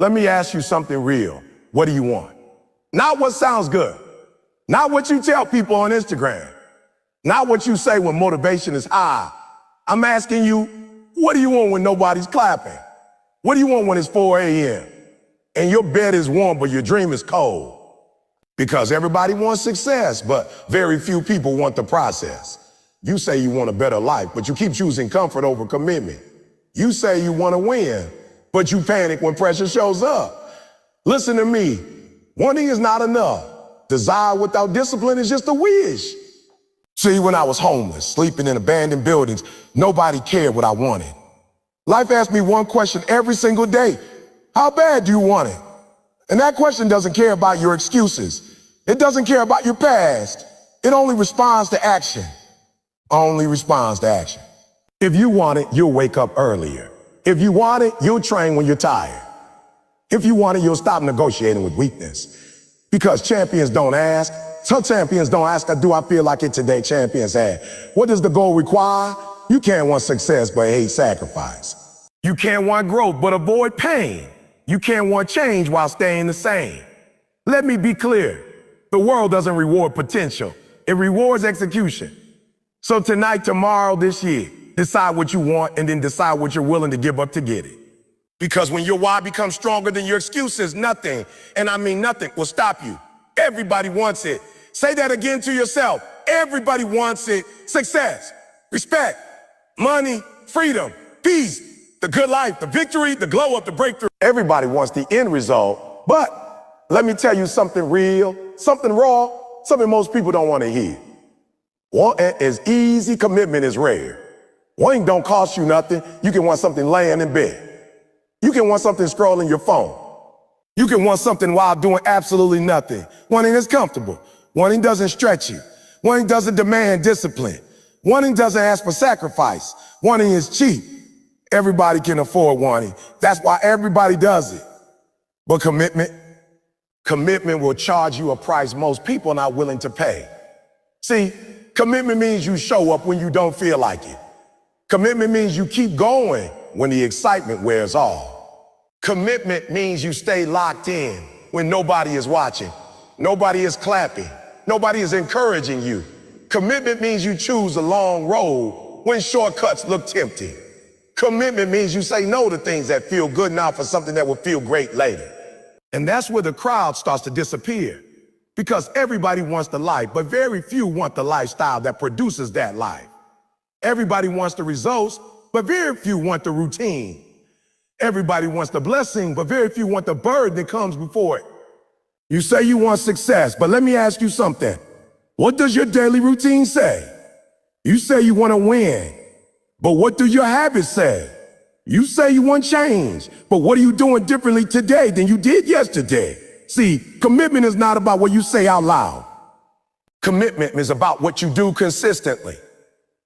Let me ask you something real. What do you want? Not what sounds good. Not what you tell people on Instagram. Not what you say when motivation is high. I'm asking you, what do you want when nobody's clapping? What do you want when it's 4 a.m. and your bed is warm but your dream is cold? Because everybody wants success, but very few people want the process. You say you want a better life, but you keep choosing comfort over commitment. You say you want to win, but you panic when pressure shows up. Listen to me. Wanting is not enough. Desire without discipline is just a wish. See, when I was homeless, sleeping in abandoned buildings, nobody cared what I wanted. Life asked me one question every single day. How bad do you want it? And that question doesn't care about your excuses. It doesn't care about your past. It only responds to action. Only responds to action. If you want it, you'll wake up earlier. If you want it, you'll train when you're tired. If you want it, you'll stop negotiating with weakness. Because champions don't ask. Some champions don't ask, do I feel like it today? Champions ask. What does the goal require? You can't want success but hate sacrifice. You can't want growth but avoid pain. You can't want change while staying the same. Let me be clear. The world doesn't reward potential. It rewards execution. So tonight, tomorrow, this year, decide what you want and then decide what you're willing to give up to get it. Because when your why becomes stronger than your excuses, nothing, and I mean nothing, will stop you. Everybody wants it. Say that again to yourself. Everybody wants it. Success, respect, money, freedom, peace, the good life, the victory, the glow up, the breakthrough. Everybody wants the end result, but let me tell you something real, something raw, something most people don't want to hear. Wanting is easy, commitment is rare. Wanting don't cost you nothing. You can want something laying in bed. You can want something scrolling your phone. You can want something while doing absolutely nothing. Wanting is comfortable. Wanting doesn't stretch you. Wanting doesn't demand discipline. Wanting doesn't ask for sacrifice. Wanting is cheap. Everybody can afford wanting. That's why everybody does it. But commitment will charge you a price most people are not willing to pay. See, commitment means you show up when you don't feel like it. Commitment means you keep going when the excitement wears off. Commitment means you stay locked in when nobody is watching, nobody is clapping, nobody is encouraging you. Commitment means you choose a long road when shortcuts look tempting. Commitment means you say no to things that feel good now for something that will feel great later. And that's where the crowd starts to disappear. Because everybody wants the life, but very few want the lifestyle that produces that life. Everybody wants the results, but very few want the routine. Everybody wants the blessing, but very few want the burden that comes before it. You say you want success, but let me ask you something. What does your daily routine say? You say you want to win, but what do your habits say? You say you want change, but what are you doing differently today than you did yesterday? See, commitment is not about what you say out loud. Commitment is about what you do consistently.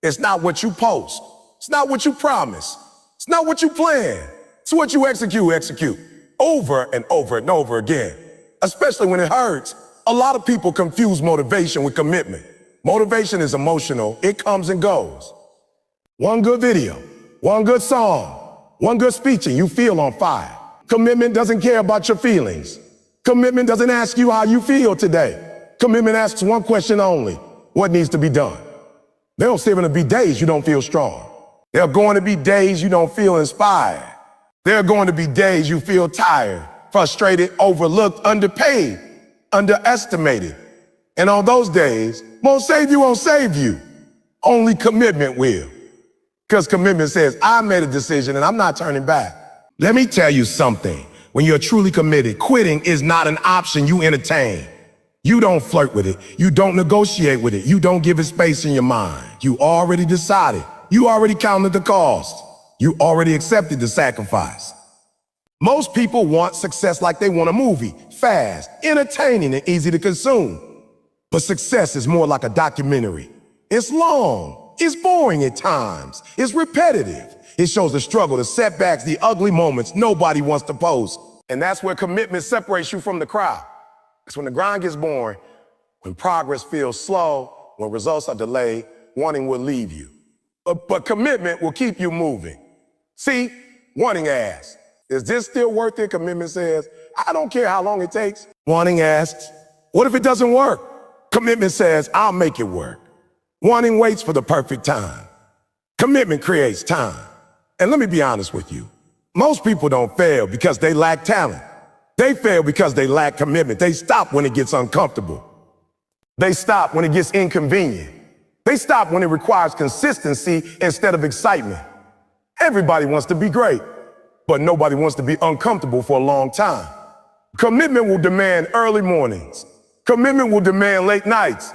It's not what you post. It's not what you promise. It's not what you plan. It's what you execute over and over and over again. Especially when it hurts. A lot of people confuse motivation with commitment. Motivation is emotional. It comes and goes. One good video, one good song, one good speech and you feel on fire. Commitment doesn't care about your feelings. Commitment doesn't ask you how you feel today. Commitment asks one question only. What needs to be done? There'll still gonna be days you don't feel strong. There are going to be days you don't feel inspired. There are going to be days you feel tired, frustrated, overlooked, underpaid, underestimated. And on those days, won't save you. Only commitment will. Because commitment says, I made a decision and I'm not turning back. Let me tell you something. When you're truly committed, quitting is not an option you entertain. You don't flirt with it. You don't negotiate with it. You don't give it space in your mind. You already decided. You already counted the cost. You already accepted the sacrifice. Most people want success like they want a movie, fast, entertaining, and easy to consume. But success is more like a documentary. It's long, it's boring at times, it's repetitive. It shows the struggle, the setbacks, the ugly moments nobody wants to post. And that's where commitment separates you from the crowd. It's when the grind gets boring, when progress feels slow, when results are delayed, wanting will leave you. But commitment will keep you moving. See, wanting asks, Is this still worth it? Commitment says, I don't care how long it takes. Wanting asks, what if it doesn't work? Commitment says, I'll make it work. Wanting waits for the perfect time. Commitment creates time. And let me be honest with you. Most people don't fail because they lack talent. They fail because they lack commitment. They stop when it gets uncomfortable. They stop when it gets inconvenient. They stop when it requires consistency instead of excitement. Everybody wants to be great, but nobody wants to be uncomfortable for a long time. Commitment will demand early mornings. Commitment will demand late nights.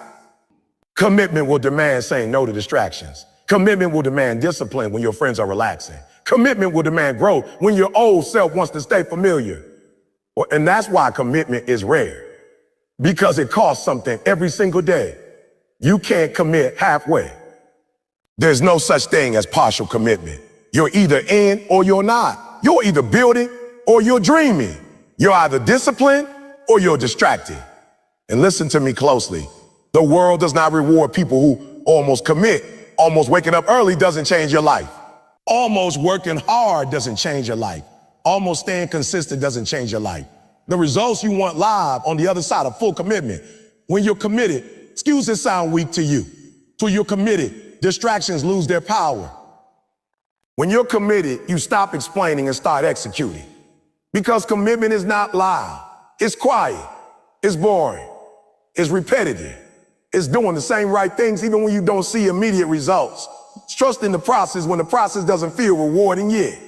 Commitment will demand saying no to distractions. Commitment will demand discipline when your friends are relaxing. Commitment will demand growth when your old self wants to stay familiar. And that's why commitment is rare, because it costs something every single day. You can't commit halfway. There's no such thing as partial commitment. You're either in or you're not. You're either building or you're dreaming. You're either disciplined or you're distracted. And listen to me closely. The world does not reward people who almost commit. Almost waking up early doesn't change your life. Almost working hard doesn't change your life. Almost staying consistent doesn't change your life. The results you want live on the other side of full commitment. When you're committed, excuses sound weak to you. Till you're committed, distractions lose their power. When you're committed, you stop explaining and start executing. Because commitment is not loud. It's quiet. It's boring. It's repetitive. It's doing the same right things even when you don't see immediate results. It's trusting the process when the process doesn't feel rewarding yet.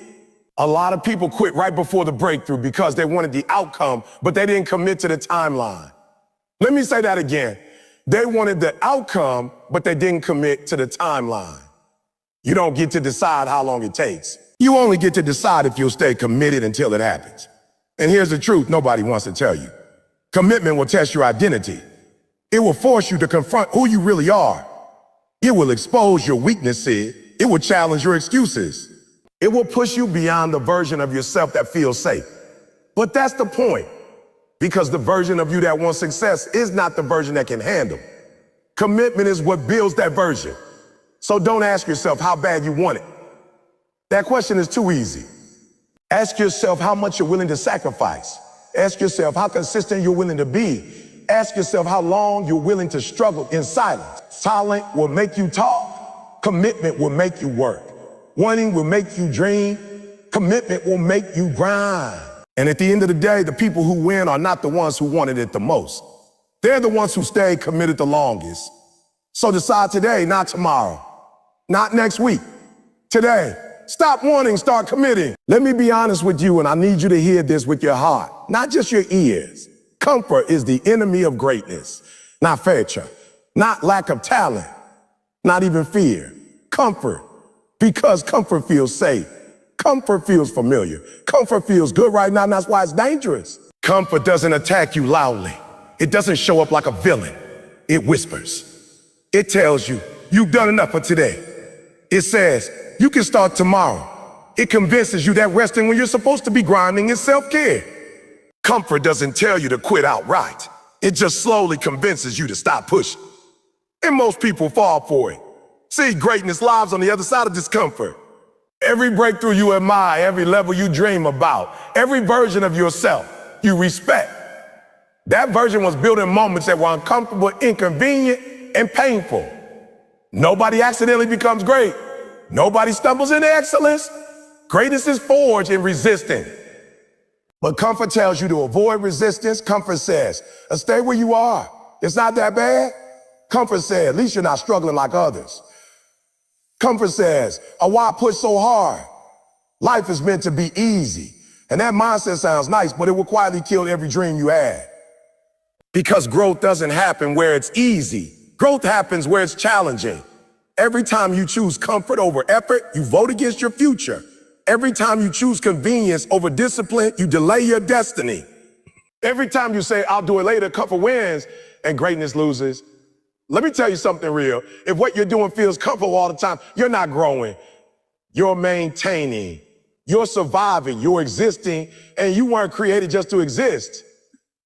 A lot of people quit right before the breakthrough because they wanted the outcome, but they didn't commit to the timeline. Let me say that again. They wanted the outcome, but they didn't commit to the timeline. You don't get to decide how long it takes. You only get to decide if you'll stay committed until it happens. And here's the truth nobody wants to tell you. Commitment will test your identity. It will force you to confront who you really are. It will expose your weaknesses. It will challenge your excuses. It will push you beyond the version of yourself that feels safe. But that's the point, because the version of you that wants success is not the version that can handle. Commitment is what builds that version. So don't ask yourself how bad you want it. That question is too easy. Ask yourself how much you're willing to sacrifice. Ask yourself how consistent you're willing to be. Ask yourself how long you're willing to struggle in silence. Silence will make you talk. Commitment will make you work. Wanting will make you dream. Commitment will make you grind. And at the end of the day, the people who win are not the ones who wanted it the most. They're the ones who stayed committed the longest. So decide today, not tomorrow. Not next week. Today. Stop wanting, start committing. Let me be honest with you, and I need you to hear this with your heart, not just your ears. Comfort is the enemy of greatness, not failure, not lack of talent, not even fear. Comfort, because comfort feels safe. Comfort feels familiar. Comfort feels good right now, and that's why it's dangerous. Comfort doesn't attack you loudly. It doesn't show up like a villain. It whispers. It tells you, you've done enough for today. It says, you can start tomorrow. It convinces you that resting when you're supposed to be grinding is self-care. Comfort doesn't tell you to quit outright. It just slowly convinces you to stop pushing. And most people fall for it. See, greatness lives on the other side of discomfort. Every breakthrough you admire, every level you dream about, every version of yourself you respect. That version was built in moments that were uncomfortable, inconvenient, and painful. Nobody accidentally becomes great. Nobody stumbles into excellence. Greatness is forged in resistance. But comfort tells you to avoid resistance. Comfort says, stay where you are. It's not that bad. Comfort says, at least you're not struggling like others. Comfort says, why push so hard? Life is meant to be easy. And that mindset sounds nice, but it will quietly kill every dream you had. Because growth doesn't happen where it's easy. Growth happens where it's challenging. Every time you choose comfort over effort, you vote against your future. Every time you choose convenience over discipline, you delay your destiny. Every time you say, I'll do it later, comfort wins, and greatness loses. Let me tell you something real. If what you're doing feels comfortable all the time, you're not growing. You're maintaining. You're surviving. You're existing, and you weren't created just to exist.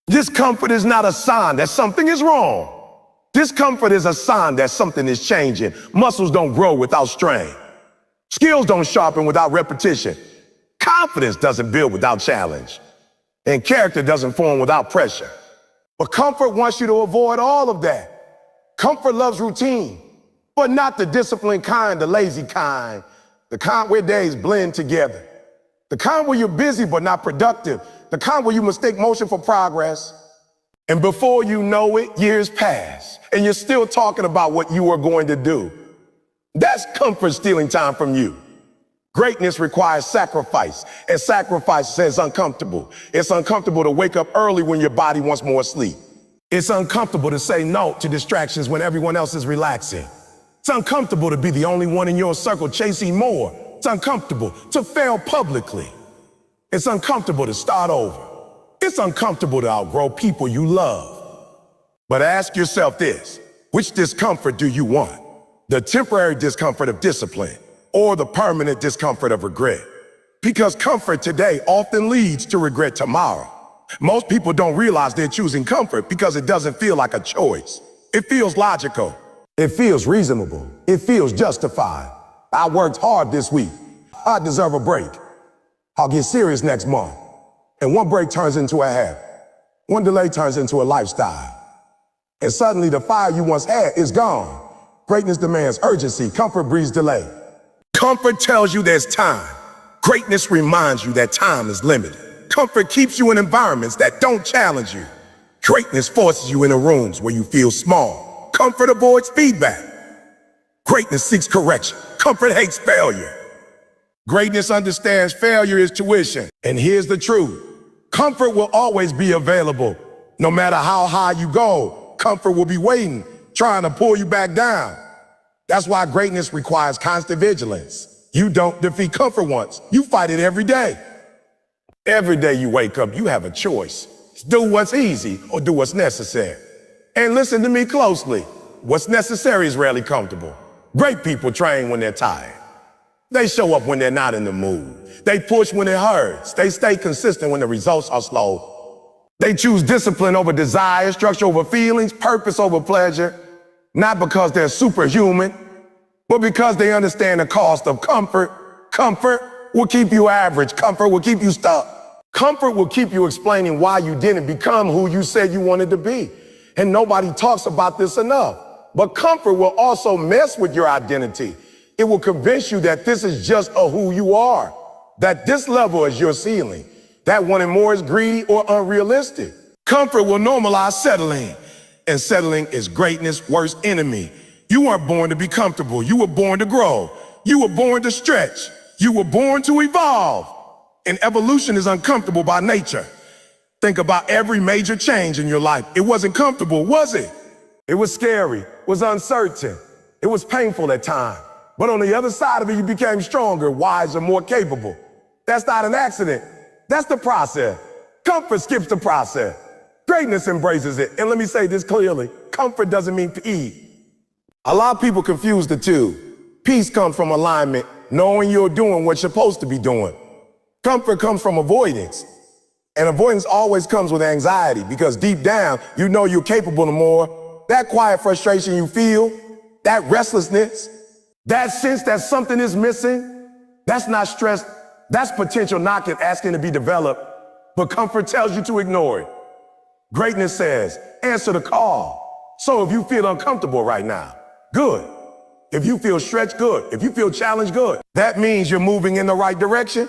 Discomfort is not a sign that something is wrong. Discomfort is a sign that something is changing. Muscles don't grow without strain. Skills don't sharpen without repetition. Confidence doesn't build without challenge, and character doesn't form without pressure. But comfort wants you to avoid all of that. Comfort loves routine, but not the disciplined kind, the lazy kind, the kind where days blend together, the kind where you're busy but not productive, the kind where you mistake motion for progress. And before you know it, years pass, and you're still talking about what you are going to do. That's comfort stealing time from you. Greatness requires sacrifice, and sacrifice says uncomfortable. It's uncomfortable to wake up early when your body wants more sleep. It's uncomfortable to say no to distractions when everyone else is relaxing. It's uncomfortable to be the only one in your circle chasing more. It's uncomfortable to fail publicly. It's uncomfortable to start over. It's uncomfortable to outgrow people you love. But ask yourself this: which discomfort do you want? The temporary discomfort of discipline, or the permanent discomfort of regret? Because comfort today often leads to regret tomorrow. Most people don't realize they're choosing comfort because it doesn't feel like a choice. It feels logical. It feels reasonable. It feels justified. I worked hard this week. I deserve a break. I'll get serious next month. And one break turns into a habit. One delay turns into a lifestyle. And suddenly the fire you once had is gone. Greatness demands urgency. Comfort breeds delay. Comfort tells you there's time. Greatness reminds you that time is limited. Comfort keeps you in environments that don't challenge you. Greatness forces you into rooms where you feel small. Comfort avoids feedback. Greatness seeks correction. Comfort hates failure. Greatness understands failure is tuition. And here's the truth: comfort will always be available. No matter how high you go, comfort will be waiting, trying to pull you back down. That's why greatness requires constant vigilance. You don't defeat comfort once. You fight it every day. Every day you wake up, you have a choice. Do what's easy or do what's necessary. And listen to me closely. What's necessary is rarely comfortable. Great people train when they're tired. They show up when they're not in the mood. They push when it hurts. They stay consistent when the results are slow. They choose discipline over desire, structure over feelings, purpose over pleasure. Not because they're superhuman, but because they understand the cost of comfort. Comfort will keep you average. Comfort will keep you stuck. Comfort will keep you explaining why you didn't become who you said you wanted to be. And nobody talks about this enough. But comfort will also mess with your identity. It will convince you that this is just who you are, that this level is your ceiling, that wanting more is greedy or unrealistic. Comfort will normalize settling, and settling is greatness' worst enemy. You weren't born to be comfortable. You were born to grow. You were born to stretch. You were born to evolve. And evolution is uncomfortable by nature. Think about every major change in your life. It wasn't comfortable, was it? It was scary, it was uncertain, it was painful at times. But on the other side of it, you became stronger, wiser, more capable. That's not an accident. That's the process. Comfort skips the process. Greatness embraces it. And let me say this clearly: comfort doesn't mean peace. A lot of people confuse the two. Peace comes from alignment, knowing you're doing what you're supposed to be doing. Comfort comes from avoidance. And avoidance always comes with anxiety, because deep down, you know you're capable of more. That quiet frustration you feel, that restlessness, that sense that something is missing, that's not stress, that's potential knocking, asking to be developed. But comfort tells you to ignore it. Greatness says, answer the call. So if you feel uncomfortable right now, good. If you feel stretched, good. If you feel challenged, good. That means you're moving in the right direction.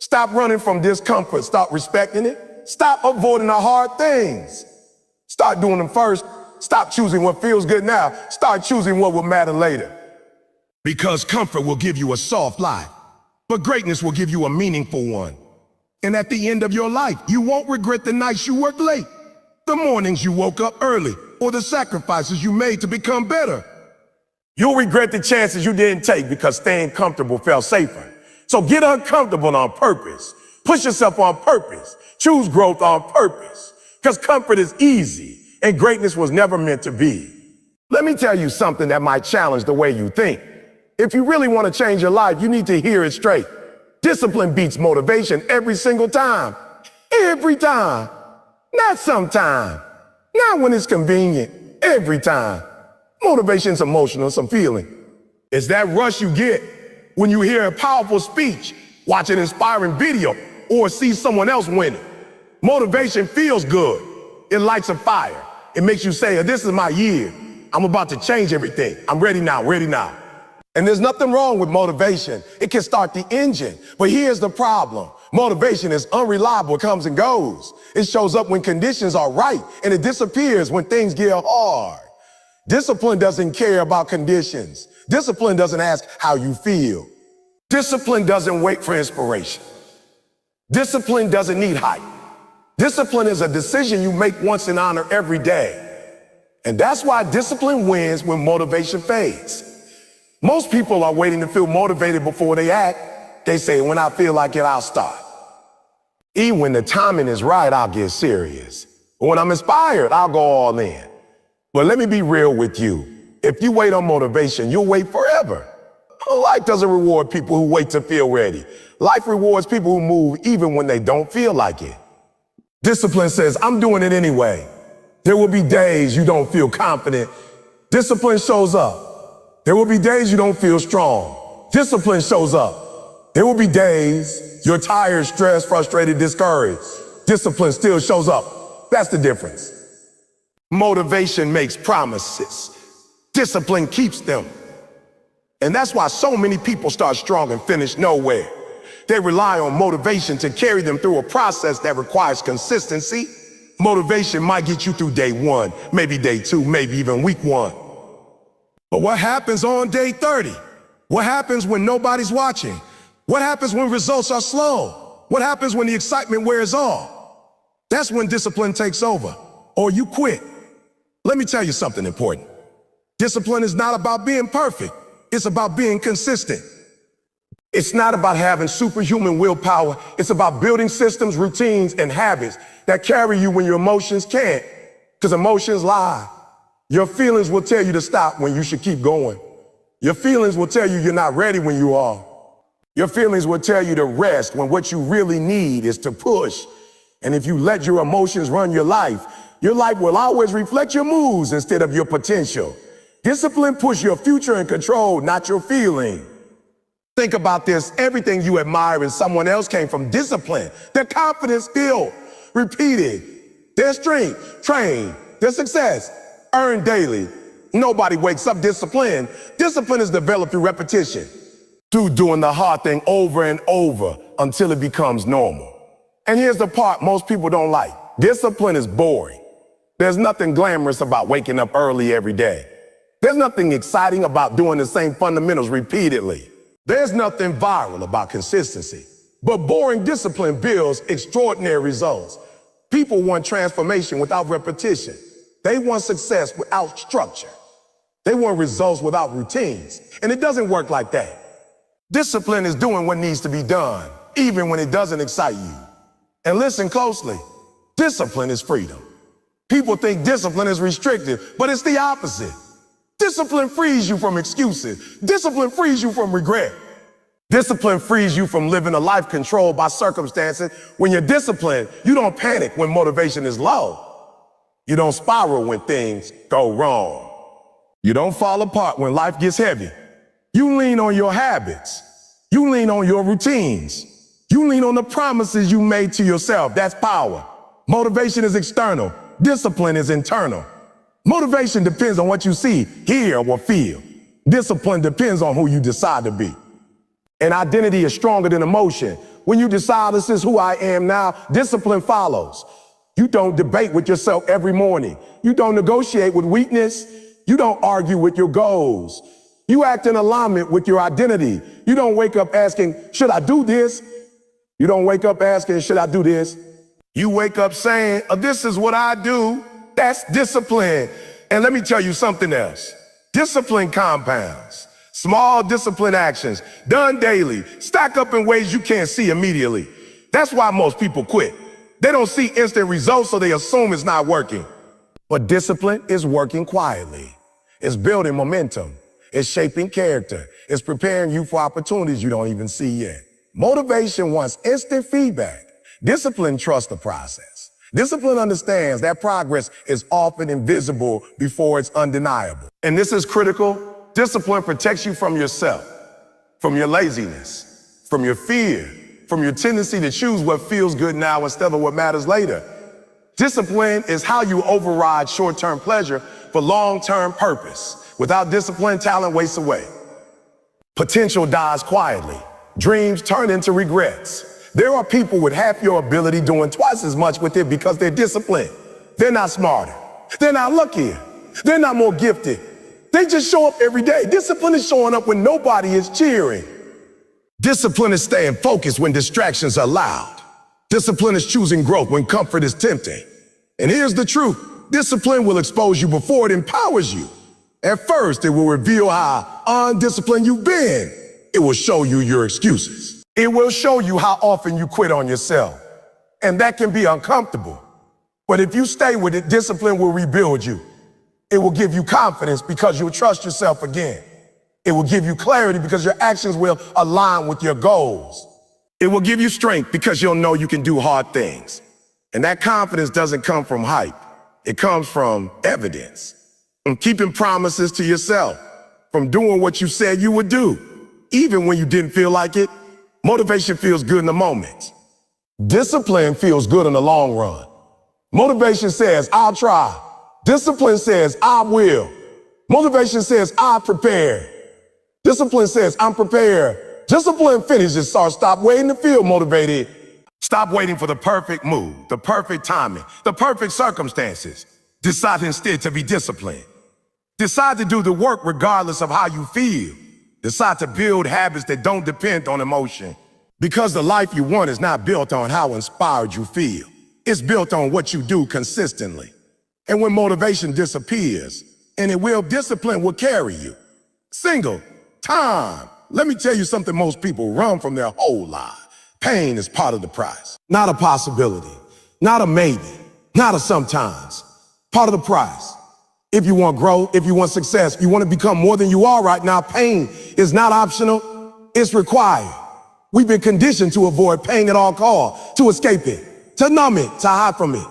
Stop running from discomfort. Stop respecting it. Stop avoiding the hard things. Start doing them first. Stop choosing what feels good now. Start choosing what will matter later. Because comfort will give you a soft life, but greatness will give you a meaningful one. And at the end of your life, you won't regret the nights you worked late, the mornings you woke up early, or the sacrifices you made to become better. You'll regret the chances you didn't take because staying comfortable felt safer. So get uncomfortable on purpose. Push yourself on purpose. Choose growth on purpose. Because comfort is easy, and greatness was never meant to be. Let me tell you something that might challenge the way you think. If you really want to change your life, you need to hear it straight. Discipline beats motivation every single time. Every time. Not sometime. Not when it's convenient. Every time. Motivation's emotional, some feeling. It's that rush you get when you hear a powerful speech, watch an inspiring video, or see someone else winning. Motivation feels good. It lights a fire. It makes you say, this is my year. I'm about to change everything. I'm ready now, ready now. And there's nothing wrong with motivation. It can start the engine. But here's the problem. Motivation is unreliable. It comes and goes. It shows up when conditions are right, and it disappears when things get hard. Discipline doesn't care about conditions. Discipline doesn't ask how you feel. Discipline doesn't wait for inspiration. Discipline doesn't need hype. Discipline is a decision you make once and honor every day. And that's why discipline wins when motivation fades. Most people are waiting to feel motivated before they act. They say, when I feel like it, I'll start. Even when the timing is right, I'll get serious. But when I'm inspired, I'll go all in. But let me be real with you. If you wait on motivation, you'll wait forever. Life doesn't reward people who wait to feel ready. Life rewards people who move even when they don't feel like it. Discipline says, I'm doing it anyway. There will be days you don't feel confident. Discipline shows up. There will be days you don't feel strong. Discipline shows up. There will be days you're tired, stressed, frustrated, discouraged. Discipline still shows up. That's the difference. Motivation makes promises. Discipline keeps them. And that's why so many people start strong and finish nowhere. They rely on motivation to carry them through a process that requires consistency. Motivation might get you through day 1, maybe day 2, maybe even week 1. But what happens on day 30? What happens when nobody's watching? What happens when results are slow? What happens when the excitement wears off? That's when discipline takes over, or you quit. Let me tell you something important. Discipline is not about being perfect. It's about being consistent. It's not about having superhuman willpower. It's about building systems, routines, and habits that carry you when your emotions can't. Because emotions lie. Your feelings will tell you to stop when you should keep going. Your feelings will tell you you're not ready when you are. Your feelings will tell you to rest when what you really need is to push. And if you let your emotions run your life will always reflect your moves instead of your potential. Discipline pushes your future in control, not your feeling. Think about this. Everything you admire in someone else came from discipline. Their confidence built, repeated. Their strength trained. Their success earned daily. Nobody wakes up disciplined. Discipline is developed through repetition, through doing the hard thing over and over until it becomes normal. And here's the part most people don't like. Discipline is boring. There's nothing glamorous about waking up early every day. There's nothing exciting about doing the same fundamentals repeatedly. There's nothing viral about consistency. But boring discipline builds extraordinary results. People want transformation without repetition. They want success without structure. They want results without routines. And it doesn't work like that. Discipline is doing what needs to be done, even when it doesn't excite you. And listen closely. Discipline is freedom. People think discipline is restrictive, but it's the opposite. Discipline frees you from excuses. Discipline frees you from regret. Discipline frees you from living a life controlled by circumstances. When you're disciplined, you don't panic when motivation is low. You don't spiral when things go wrong. You don't fall apart when life gets heavy. You lean on your habits. You lean on your routines. You lean on the promises you made to yourself. That's power. Motivation is external. Discipline is internal. Motivation depends on what you see, hear, or feel. Discipline depends on who you decide to be. And identity is stronger than emotion. When you decide this is who I am now, discipline follows. You don't debate with yourself every morning. You don't negotiate with weakness. You don't argue with your goals. You act in alignment with your identity. You don't wake up asking, should I do this? You don't wake up asking, should I do this? You wake up saying, this is what I do. That's discipline. And let me tell you something else. Discipline compounds. Small discipline actions done daily stack up in ways you can't see immediately. That's why most people quit. They don't see instant results, so they assume it's not working. But discipline is working quietly. It's building momentum. It's shaping character. It's preparing you for opportunities you don't even see yet. Motivation wants instant feedback. Discipline trusts the process. Discipline understands that progress is often invisible before it's undeniable. And this is critical. Discipline protects you from yourself, from your laziness, from your fear, from your tendency to choose what feels good now instead of what matters later. Discipline is how you override short-term pleasure for long-term purpose. Without discipline, talent wastes away. Potential dies quietly. Dreams turn into regrets. There are people with half your ability doing twice as much with it because they're disciplined. They're not smarter. They're not luckier. They're not more gifted. They just show up every day. Discipline is showing up when nobody is cheering. Discipline is staying focused when distractions are loud. Discipline is choosing growth when comfort is tempting. And here's the truth. Discipline will expose you before it empowers you. At first, it will reveal how undisciplined you've been. It will show you your excuses. It will show you how often you quit on yourself. And that can be uncomfortable. But if you stay with it, discipline will rebuild you. It will give you confidence because you'll trust yourself again. It will give you clarity because your actions will align with your goals. It will give you strength because you'll know you can do hard things. And that confidence doesn't come from hype. It comes from evidence, from keeping promises to yourself, from doing what you said you would do, even when you didn't feel like it. Motivation feels good in the moment. Discipline feels good in the long run. Motivation says, I'll try. Discipline says, I will. Motivation says, I prepare. Discipline says, I'm prepared. Discipline finishes, so stop waiting to feel motivated. Stop waiting for the perfect move, the perfect timing, the perfect circumstances. Decide instead to be disciplined. Decide to do the work regardless of how you feel. Decide to build habits that don't depend on emotion. Because the life you want is not built on how inspired you feel. It's built on what you do consistently. And when motivation disappears, and it will, discipline will carry you. Single time. Let me tell you something most people run from their whole life. Pain is part of the price. Not a possibility, not a maybe, not a sometimes. Part of the price. If you want growth, if you want success, if you want to become more than you are right now, pain is not optional, it's required. We've been conditioned to avoid pain at all costs, to escape it, to numb it, to hide from it,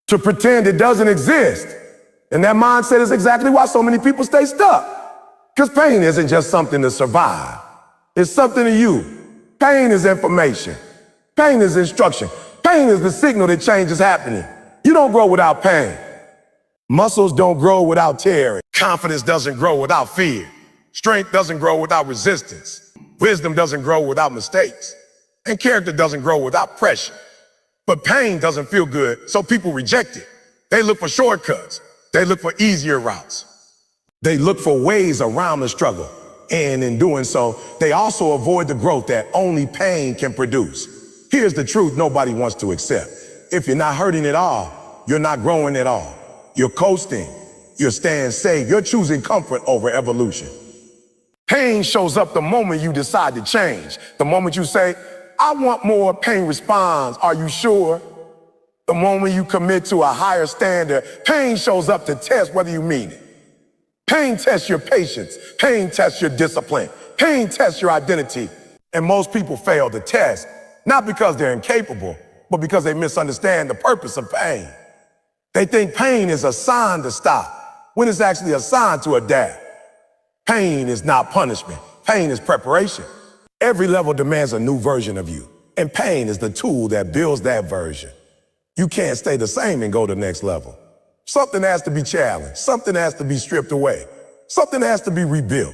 to pretend it doesn't exist. And that mindset is exactly why so many people stay stuck. Because pain isn't just something to survive. It's something to you. Pain is information. Pain is instruction. Pain is the signal that change is happening. You don't grow without pain. Muscles don't grow without tearing. Confidence doesn't grow without fear. Strength doesn't grow without resistance. Wisdom doesn't grow without mistakes. And character doesn't grow without pressure. But pain doesn't feel good, so people reject it. They look for shortcuts. They look for easier routes. They look for ways around the struggle. And in doing so, they also avoid the growth that only pain can produce. Here's the truth nobody wants to accept. If you're not hurting at all, you're not growing at all. You're coasting. You're staying safe. You're choosing comfort over evolution. Pain shows up the moment you decide to change. The moment you say, I want more, pain responds, are you sure? The moment you commit to a higher standard, pain shows up to test whether you mean it. Pain tests your patience. Pain tests your discipline. Pain tests your identity. And most people fail the test, not because they're incapable, but because they misunderstand the purpose of pain. They think pain is a sign to stop, when it's actually a sign to adapt. Pain is not punishment. Pain is preparation. Every level demands a new version of you, and pain is the tool that builds that version. You can't stay the same and go to the next level. Something has to be challenged. Something has to be stripped away. Something has to be rebuilt.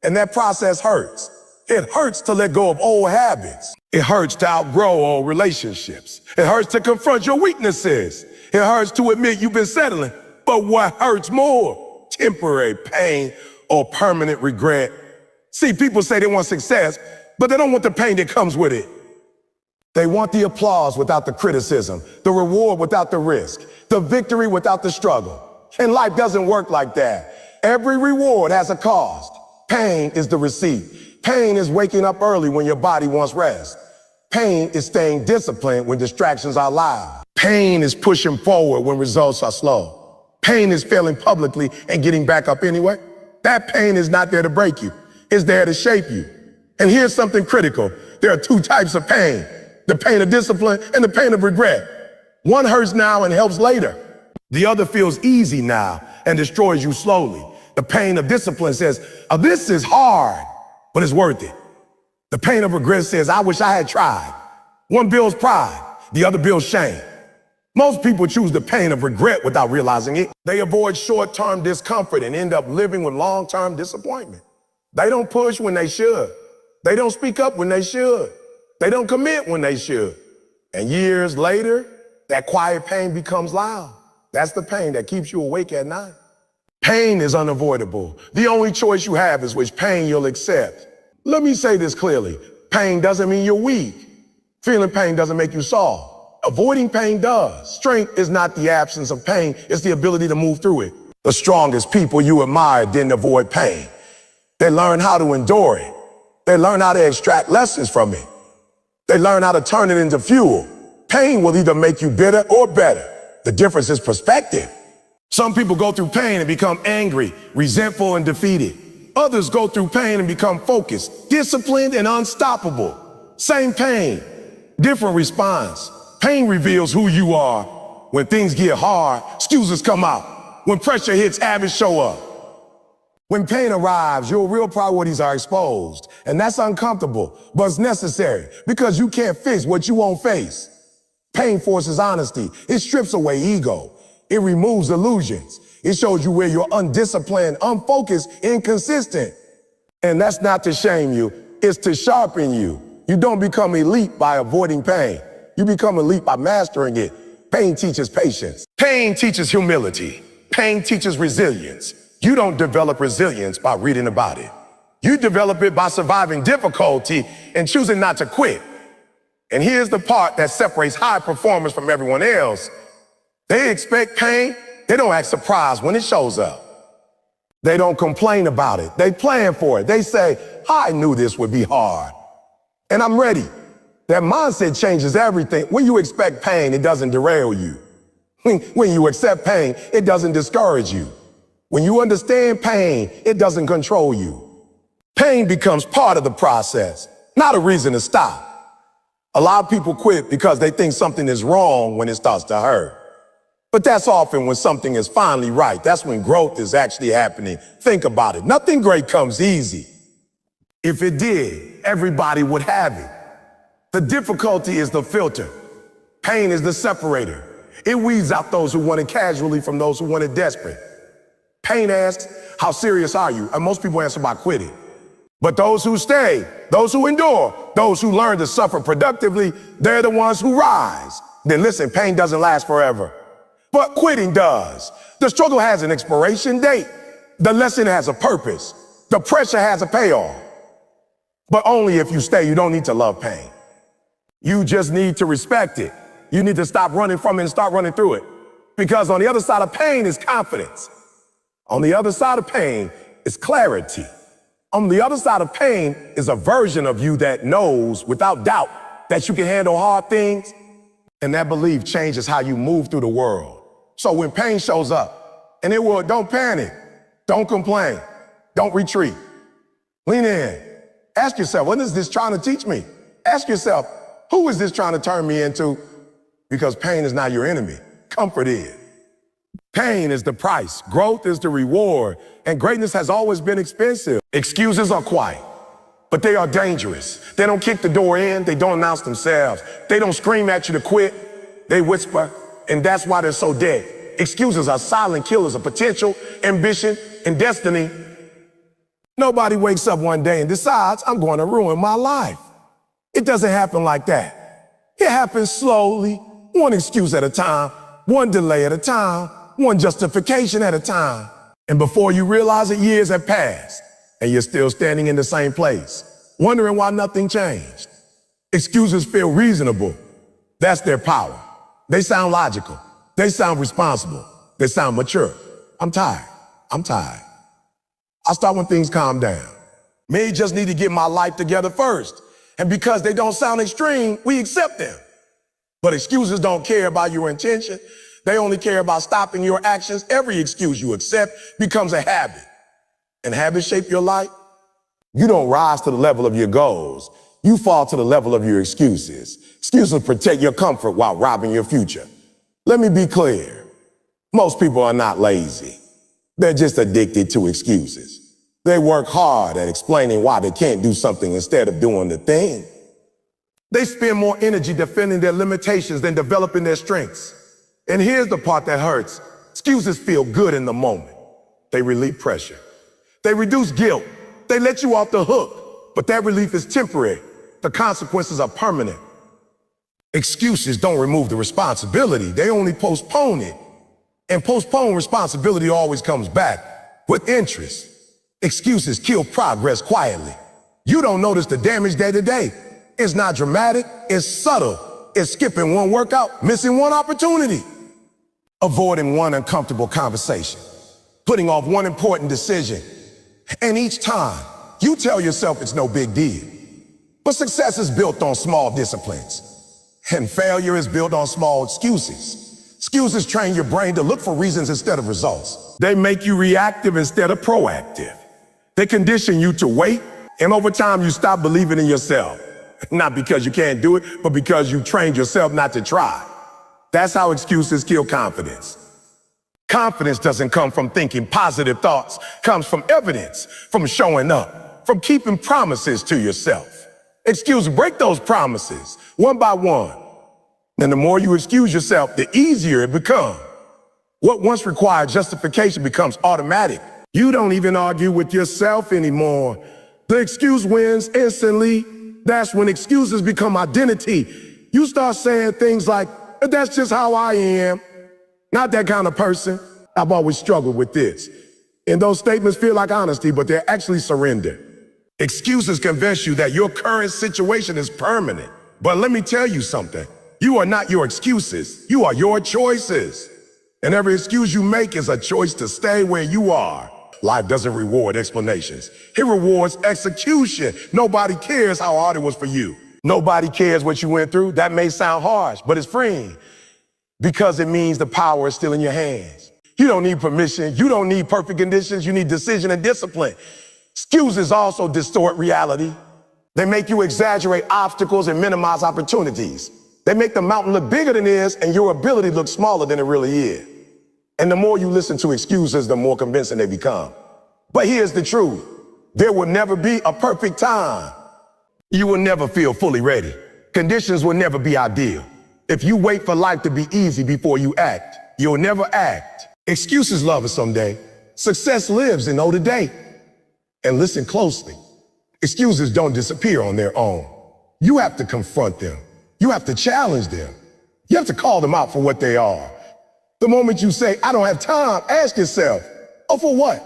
And that process hurts. It hurts to let go of old habits. It hurts to outgrow old relationships. It hurts to confront your weaknesses. It hurts to admit you've been settling. But what hurts more? Temporary pain or permanent regret. See, people say they want success, but they don't want the pain that comes with it. They want the applause without the criticism, the reward without the risk, the victory without the struggle. And life doesn't work like that. Every reward has a cost. Pain is the receipt. Pain is waking up early when your body wants rest. Pain is staying disciplined when distractions are loud. Pain is pushing forward when results are slow. Pain is failing publicly and getting back up anyway. That pain is not there to break you. It's there to shape you. And here's something critical. There are two types of pain. The pain of discipline and the pain of regret. One hurts now and helps later. The other feels easy now and destroys you slowly. The pain of discipline says, oh, this is hard, but it's worth it. The pain of regret says, I wish I had tried. One builds pride, the other builds shame. Most people choose the pain of regret without realizing it. They avoid short-term discomfort and end up living with long-term disappointment. They don't push when they should. They don't speak up when they should. They don't commit when they should. And years later, that quiet pain becomes loud. That's the pain that keeps you awake at night. Pain is unavoidable. The only choice you have is which pain you'll accept. Let me say this clearly. Pain doesn't mean you're weak. Feeling pain doesn't make you soft. Avoiding pain does. Strength is not the absence of pain, it's the ability to move through it. The strongest people you admire didn't avoid pain. They learned how to endure it. They learned how to extract lessons from it. They learned how to turn it into fuel. Pain will either make you bitter or better. The difference is perspective. Some people go through pain and become angry, resentful, and defeated. Others go through pain and become focused, disciplined, and unstoppable. Same pain, different response. Pain reveals who you are. When things get hard, excuses come out. When pressure hits, habits show up. When pain arrives, your real priorities are exposed. And that's uncomfortable, but it's necessary because you can't fix what you won't face. Pain forces honesty. It strips away ego. It removes illusions. It shows you where you're undisciplined, unfocused, inconsistent. And that's not to shame you, it's to sharpen you. You don't become elite by avoiding pain. You become elite by mastering it. Pain teaches patience. Pain teaches humility. Pain teaches resilience. You don't develop resilience by reading about it. You develop it by surviving difficulty and choosing not to quit. And here's the part that separates high performers from everyone else. They expect pain. They don't act surprised when it shows up. They don't complain about it. They plan for it. They say, I knew this would be hard, and I'm ready. That mindset changes everything. When you expect pain, it doesn't derail you. When you accept pain, it doesn't discourage you. When you understand pain, it doesn't control you. Pain becomes part of the process, not a reason to stop. A lot of people quit because they think something is wrong when it starts to hurt. But that's often when something is finally right. That's when growth is actually happening. Think about it. Nothing great comes easy. If it did, everybody would have it. The difficulty is the filter. Pain is the separator. It weeds out those who want it casually from those who want it desperate. Pain asks, how serious are you? And most people answer by quitting. But those who stay, those who endure, those who learn to suffer productively, they're the ones who rise. Then listen, pain doesn't last forever, but quitting does. The struggle has an expiration date. The lesson has a purpose. The pressure has a payoff. But only if you stay. You don't need to love pain. You just need to respect it. You need to stop running from it and start running through it. Because on the other side of pain is confidence. On the other side of pain is clarity. On the other side of pain is a version of you that knows without doubt that you can handle hard things. And that belief changes how you move through the world. So when pain shows up, and it will, don't panic, don't complain, don't retreat. Lean in. Ask yourself, what is this trying to teach me? Ask yourself, who is this trying to turn me into? Because pain is not your enemy. Comfort is. Pain is the price. Growth is the reward. And greatness has always been expensive. Excuses are quiet, but they are dangerous. They don't kick the door in. They don't announce themselves. They don't scream at you to quit. They whisper, and that's why they're so dead. Excuses are silent killers of potential, ambition, and destiny. Nobody wakes up one day and decides, I'm going to ruin my life. It doesn't happen like that. It happens slowly, one excuse at a time, one delay at a time, one justification at a time. And before you realize it, years have passed, and you're still standing in the same place, wondering why nothing changed. Excuses feel reasonable. That's their power. They sound logical. They sound responsible. They sound mature. I'm tired. I'm tired. I start when things calm down. May just need to get my life together first. And because they don't sound extreme, we accept them. But excuses don't care about your intention. They only care about stopping your actions. Every excuse you accept becomes a habit. And habits shape your life. You don't rise to the level of your goals. You fall to the level of your excuses. Excuses protect your comfort while robbing your future. Let me be clear. Most people are not lazy. They're just addicted to excuses. They work hard at explaining why they can't do something instead of doing the thing. They spend more energy defending their limitations than developing their strengths. And here's the part that hurts. Excuses feel good in the moment. They relieve pressure. They reduce guilt. They let you off the hook. But that relief is temporary. The consequences are permanent. Excuses don't remove the responsibility. They only postpone it. And postponed responsibility always comes back with interest. Excuses kill progress quietly. You don't notice the damage day to day. It's not dramatic, it's subtle. It's skipping one workout, missing one opportunity, avoiding one uncomfortable conversation, putting off one important decision. And each time, you tell yourself it's no big deal. But success is built on small disciplines, and failure is built on small excuses. Excuses train your brain to look for reasons instead of results. They make you reactive instead of proactive. They condition you to wait, and over time you stop believing in yourself. Not because you can't do it, but because you trained yourself not to try. That's how excuses kill confidence. Confidence doesn't come from thinking positive thoughts. It comes from evidence, from showing up, from keeping promises to yourself. Excuses break those promises one by one. And the more you excuse yourself, the easier it becomes. What once required justification becomes automatic. You don't even argue with yourself anymore. The excuse wins instantly. That's when excuses become identity. You start saying things like, that's just how I am. Not that kind of person. I've always struggled with this. And those statements feel like honesty, but they're actually surrender. Excuses convince you that your current situation is permanent. But let me tell you something. You are not your excuses. You are your choices. And every excuse you make is a choice to stay where you are. Life doesn't reward explanations. It rewards execution. Nobody cares how hard it was for you. Nobody cares what you went through. That may sound harsh, but it's freeing because it means the power is still in your hands. You don't need permission. You don't need perfect conditions. You need decision and discipline. Excuses also distort reality. They make you exaggerate obstacles and minimize opportunities. They make the mountain look bigger than it is and your ability look smaller than it really is. And the more you listen to excuses, the more convincing they become. But here's the truth. There will never be a perfect time. You will never feel fully ready. Conditions will never be ideal. If you wait for life to be easy before you act, you'll never act. Excuses love us someday. Success lives in today. And listen closely. Excuses don't disappear on their own. You have to confront them. You have to challenge them. You have to call them out for what they are. The moment you say, I don't have time, ask yourself, oh, for what?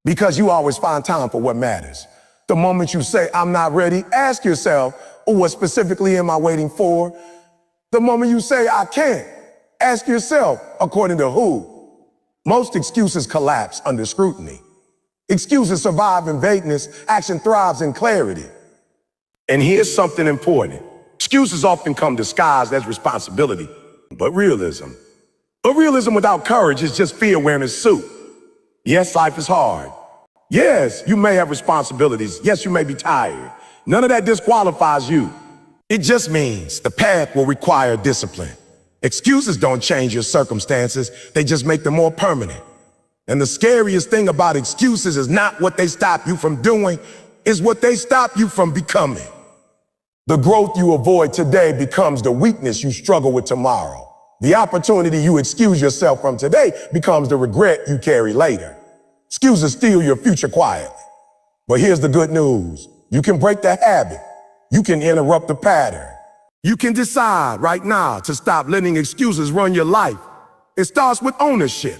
Because you always find time for what matters. The moment you say, I'm not ready, ask yourself, oh, what specifically am I waiting for? The moment you say, I can't, ask yourself, according to who? Most excuses collapse under scrutiny. Excuses survive in vagueness, action thrives in clarity. And here's something important. Excuses often come disguised as responsibility, but realism. But realism without courage is just fear wearing a suit. Yes, life is hard. Yes, you may have responsibilities. Yes, you may be tired. None of that disqualifies you. It just means the path will require discipline. Excuses don't change your circumstances. They just make them more permanent. And the scariest thing about excuses is not what they stop you from doing, it's what they stop you from becoming. The growth you avoid today becomes the weakness you struggle with tomorrow. The opportunity you excuse yourself from today becomes the regret you carry later. Excuses steal your future quietly. But here's the good news. You can break the habit. You can interrupt the pattern. You can decide right now to stop letting excuses run your life. It starts with ownership.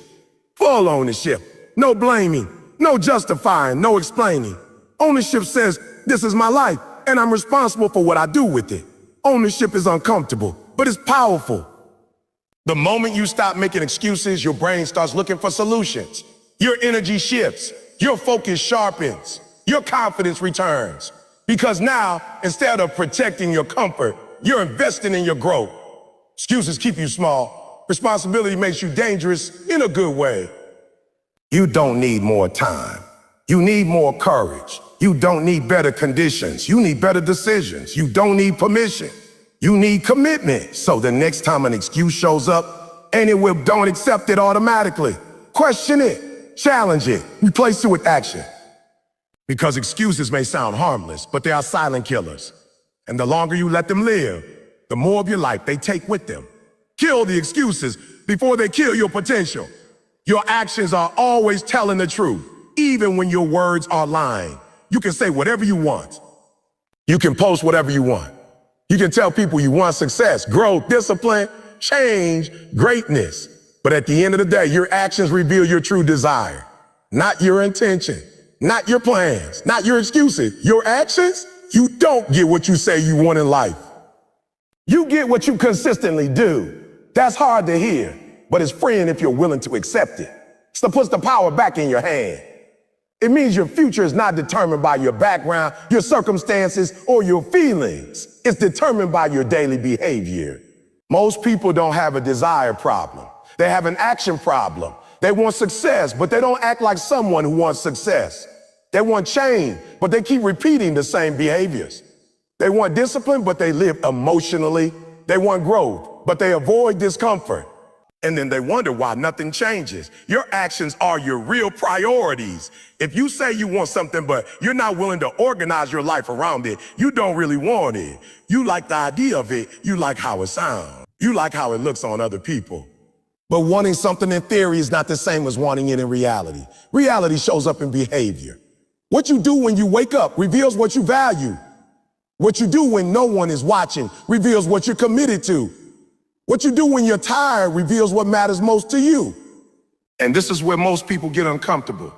Full ownership. No blaming. No justifying. No explaining. Ownership says, this is my life, and I'm responsible for what I do with it. Ownership is uncomfortable, but it's powerful. The moment you stop making excuses, your brain starts looking for solutions. Your energy shifts. Your focus sharpens. Your confidence returns. Because now, instead of protecting your comfort, you're investing in your growth. Excuses keep you small. Responsibility makes you dangerous in a good way. You don't need more time. You need more courage. You don't need better conditions. You need better decisions. You don't need permission. You need commitment. So the next time an excuse shows up, don't accept it automatically. Question it, challenge it, replace it with action. Because excuses may sound harmless, but they are silent killers. And the longer you let them live, the more of your life they take with them. Kill the excuses before they kill your potential. Your actions are always telling the truth, even when your words are lying. You can say whatever you want. You can post whatever you want. You can tell people you want success, growth, discipline, change, greatness. But at the end of the day, your actions reveal your true desire, not your intention, not your plans, not your excuses. Your actions, you don't get what you say you want in life. You get what you consistently do. That's hard to hear, but it's freeing if you're willing to accept it. So it puts the power back in your hand. It means your future is not determined by your background, your circumstances, or your feelings. It's determined by your daily behavior. Most people don't have a desire problem. They have an action problem. They want success, but they don't act like someone who wants success. They want change, but they keep repeating the same behaviors. They want discipline, but they live emotionally. They want growth, but they avoid discomfort. And then they wonder why nothing changes. Your actions are your real priorities. If you say you want something, but you're not willing to organize your life around it, you don't really want it. You like the idea of it. You like how it sounds. You like how it looks on other people. But wanting something in theory is not the same as wanting it in reality. Reality shows up in behavior. What you do when you wake up reveals what you value. What you do when no one is watching reveals what you're committed to. What you do when you're tired reveals what matters most to you. And this is where most people get uncomfortable,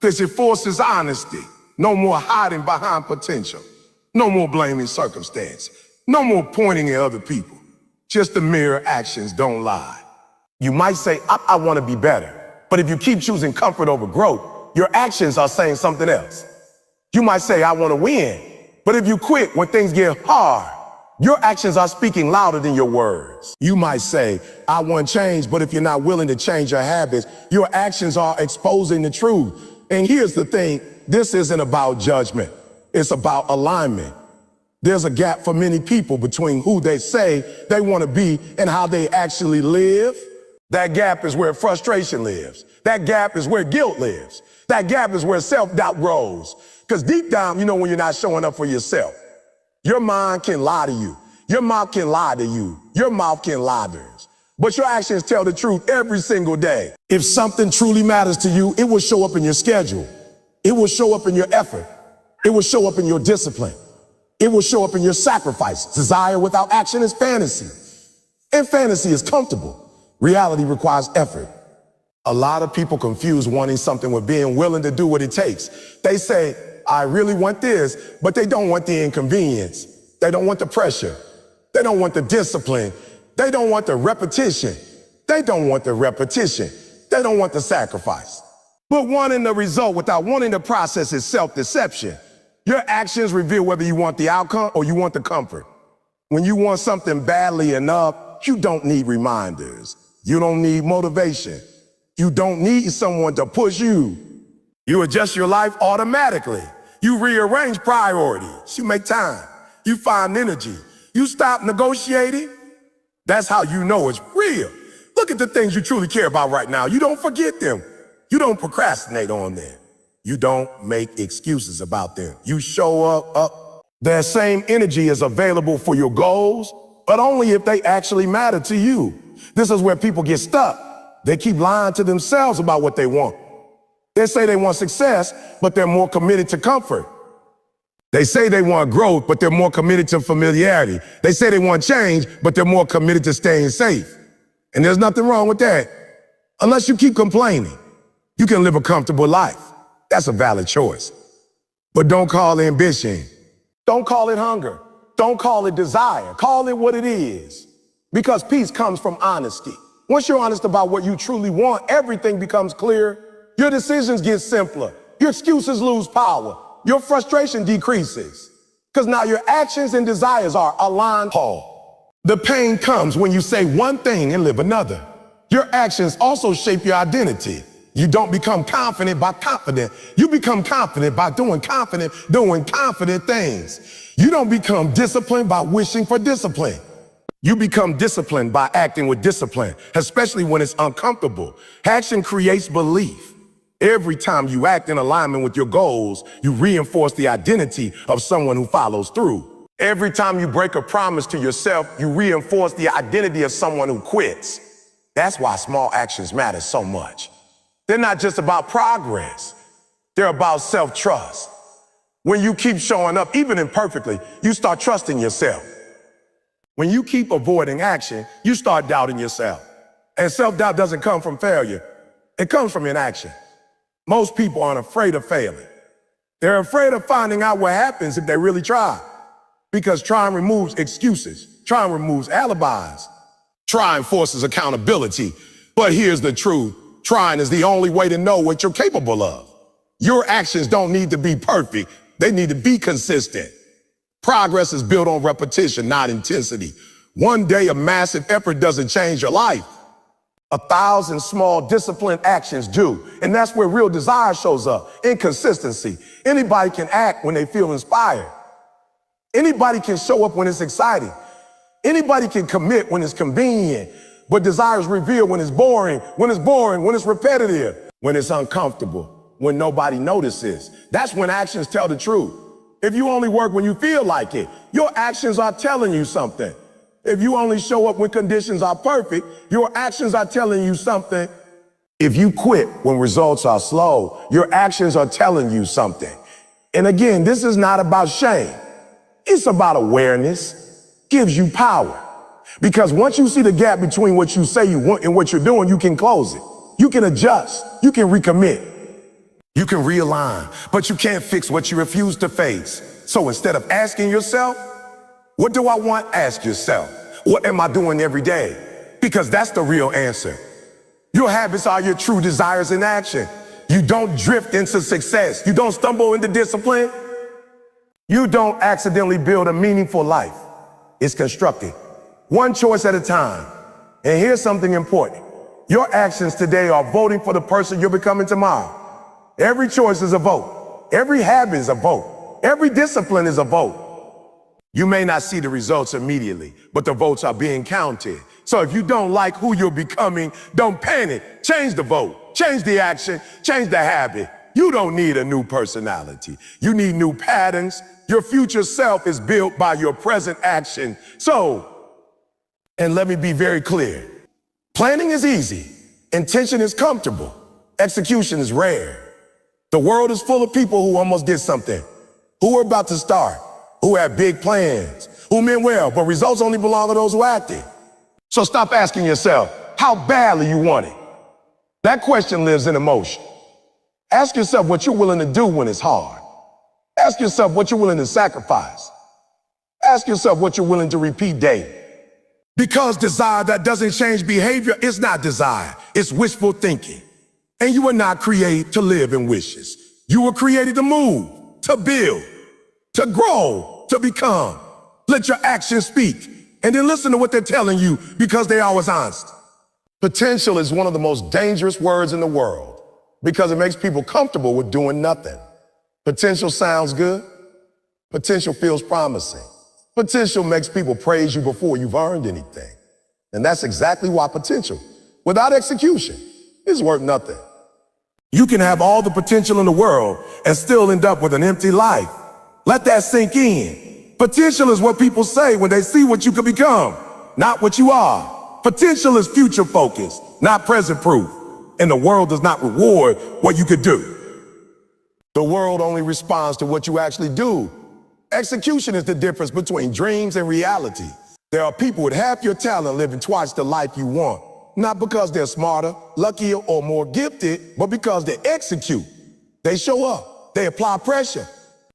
because it forces honesty. No more hiding behind potential. No more blaming circumstance. No more pointing at other people. Just the mere actions don't lie. You might say, I want to be better. But if you keep choosing comfort over growth, your actions are saying something else. You might say, I want to win. But if you quit when things get hard, your actions are speaking louder than your words. You might say, I want change, but if you're not willing to change your habits, your actions are exposing the truth. And here's the thing, this isn't about judgment. It's about alignment. There's a gap for many people between who they say they want to be and how they actually live. That gap is where frustration lives. That gap is where guilt lives. That gap is where self-doubt grows. Because deep down, you know when you're not showing up for yourself. Your mind can lie to you. Your mouth can lie to you. Your mouth can lie to others. But your actions tell the truth every single day. If something truly matters to you, it will show up in your schedule. It will show up in your effort. It will show up in your discipline. It will show up in your sacrifice. Desire without action is fantasy. And fantasy is comfortable. Reality requires effort. A lot of people confuse wanting something with being willing to do what it takes. They say, I really want this, but they don't want the inconvenience. They don't want the pressure. They don't want the discipline. They don't want the repetition. They don't want the repetition. They don't want the sacrifice. But wanting the result without wanting the process is self-deception. Your actions reveal whether you want the outcome or you want the comfort. When you want something badly enough, you don't need reminders. You don't need motivation. You don't need someone to push you. You adjust your life automatically. You rearrange priorities. You make time. You find energy. You stop negotiating. That's how you know it's real. Look at the things you truly care about right now. You don't forget them. You don't procrastinate on them. You don't make excuses about them. You show up. That same energy is available for your goals, but only if they actually matter to you. This is where people get stuck. They keep lying to themselves about what they want. They say they want success, but they're more committed to comfort. They say they want growth, but they're more committed to familiarity. They say they want change, but they're more committed to staying safe. And there's nothing wrong with that. Unless you keep complaining, you can live a comfortable life. That's a valid choice. But don't call it ambition. Don't call it hunger. Don't call it desire. Call it what it is. Because peace comes from honesty. Once you're honest about what you truly want, everything becomes clear. Your decisions get simpler. Your excuses lose power. Your frustration decreases. Because now your actions and desires are aligned. Paul. The pain comes when you say one thing and live another. Your actions also shape your identity. You don't become confident by confident. You become confident by doing confident things. You don't become disciplined by wishing for discipline. You become disciplined by acting with discipline, especially when it's uncomfortable. Action creates belief. Every time you act in alignment with your goals, you reinforce the identity of someone who follows through. Every time you break a promise to yourself, you reinforce the identity of someone who quits. That's why small actions matter so much. They're not just about progress. They're about self-trust. When you keep showing up, even imperfectly, you start trusting yourself. When you keep avoiding action, you start doubting yourself. And self-doubt doesn't come from failure. It comes from inaction. Most people aren't afraid of failing. They're afraid of finding out what happens if they really try. Because trying removes excuses. Trying removes alibis. Trying forces accountability. But here's the truth. Trying is the only way to know what you're capable of. Your actions don't need to be perfect. They need to be consistent. Progress is built on repetition, not intensity. One day of massive effort doesn't change your life. 1,000 small disciplined actions do. And that's where real desire shows up, inconsistency. Anybody can act when they feel inspired. Anybody can show up when it's exciting. Anybody can commit when it's convenient. But desire is revealed when it's boring, when it's repetitive, when it's uncomfortable, when nobody notices. That's when actions tell the truth. If you only work when you feel like it, your actions are telling you something. If you only show up when conditions are perfect, your actions are telling you something. If you quit when results are slow, your actions are telling you something. And again, this is not about shame. It's about awareness. Gives you power. Because once you see the gap between what you say you want and what you're doing, you can close it. You can adjust. You can recommit. You can realign. But you can't fix what you refuse to face. So instead of asking yourself, what do I want? Ask yourself, what am I doing every day? Because that's the real answer. Your habits are your true desires in action. You don't drift into success. You don't stumble into discipline. You don't accidentally build a meaningful life. It's constructed. One choice at a time. And here's something important. Your actions today are voting for the person you're becoming tomorrow. Every choice is a vote. Every habit is a vote. Every discipline is a vote. You may not see the results immediately, but the votes are being counted. So if you don't like who you're becoming, don't panic. Change the vote. Change the action. Change the habit. You don't need a new personality. You need new patterns. Your future self is built by your present action. And let me be very clear. Planning is easy. Intention is comfortable. Execution is rare. The world is full of people who almost did something, who are about to start, who have big plans, who meant well, but results only belong to those who acted. So stop asking yourself, how badly you want it? That question lives in emotion. Ask yourself what you're willing to do when it's hard. Ask yourself what you're willing to sacrifice. Ask yourself what you're willing to repeat daily. Because desire that doesn't change behavior is not desire. It's wishful thinking. And you were not created to live in wishes. You were created to move, to build, to grow, to become. Let your actions speak. And then listen to what they're telling you because they are always honest. Potential is one of the most dangerous words in the world because it makes people comfortable with doing nothing. Potential sounds good. Potential feels promising. Potential makes people praise you before you've earned anything. And that's exactly why potential, without execution, is worth nothing. You can have all the potential in the world and still end up with an empty life. Let that sink in. Potential is what people say when they see what you could become, not what you are. Potential is future focused, not present proof. And the world does not reward what you could do. The world only responds to what you actually do. Execution is the difference between dreams and reality. There are people with half your talent living twice the life you want. Not because they're smarter, luckier, or more gifted, but because they execute. They show up. They apply pressure.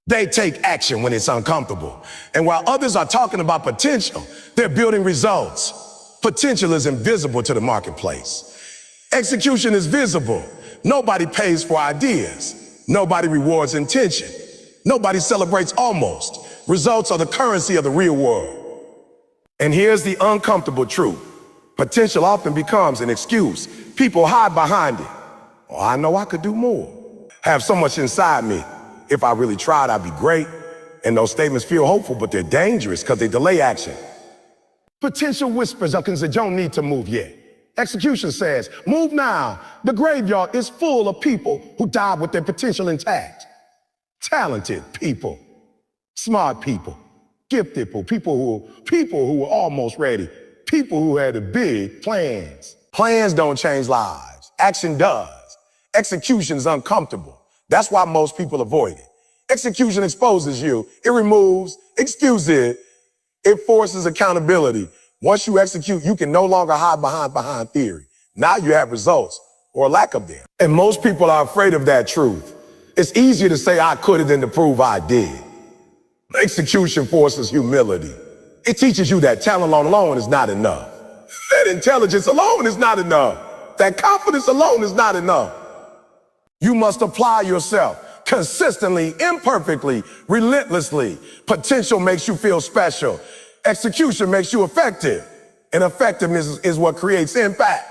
They take action when it's uncomfortable. And while others are talking about potential, they're building results. Potential is invisible to the marketplace. Execution is visible. Nobody pays for ideas. Nobody rewards intention. Nobody celebrates almost. Results are the currency of the real world. And here's the uncomfortable truth. Potential often becomes an excuse. People hide behind it. Oh, I know I could do more. Have so much inside me. If I really tried, I'd be great. And those statements feel hopeful, but they're dangerous because they delay action. Potential whispers, you don't need to move yet. Execution says, move now. The graveyard is full of people who died with their potential intact. Talented people, smart people, gifted people who were almost ready, people who had big plans. Plans don't change lives. Action does. Execution is uncomfortable. That's why most people avoid it. Execution exposes you. It removes, excuses, it forces accountability. Once you execute, you can no longer hide behind theory. Now you have results or lack of them. And most people are afraid of that truth. It's easier to say I could have than to prove I did. Execution forces humility. It teaches you that talent alone is not enough. That intelligence alone is not enough. That confidence alone is not enough. You must apply yourself consistently, imperfectly, relentlessly. Potential makes you feel special. Execution makes you effective. And effectiveness is what creates impact.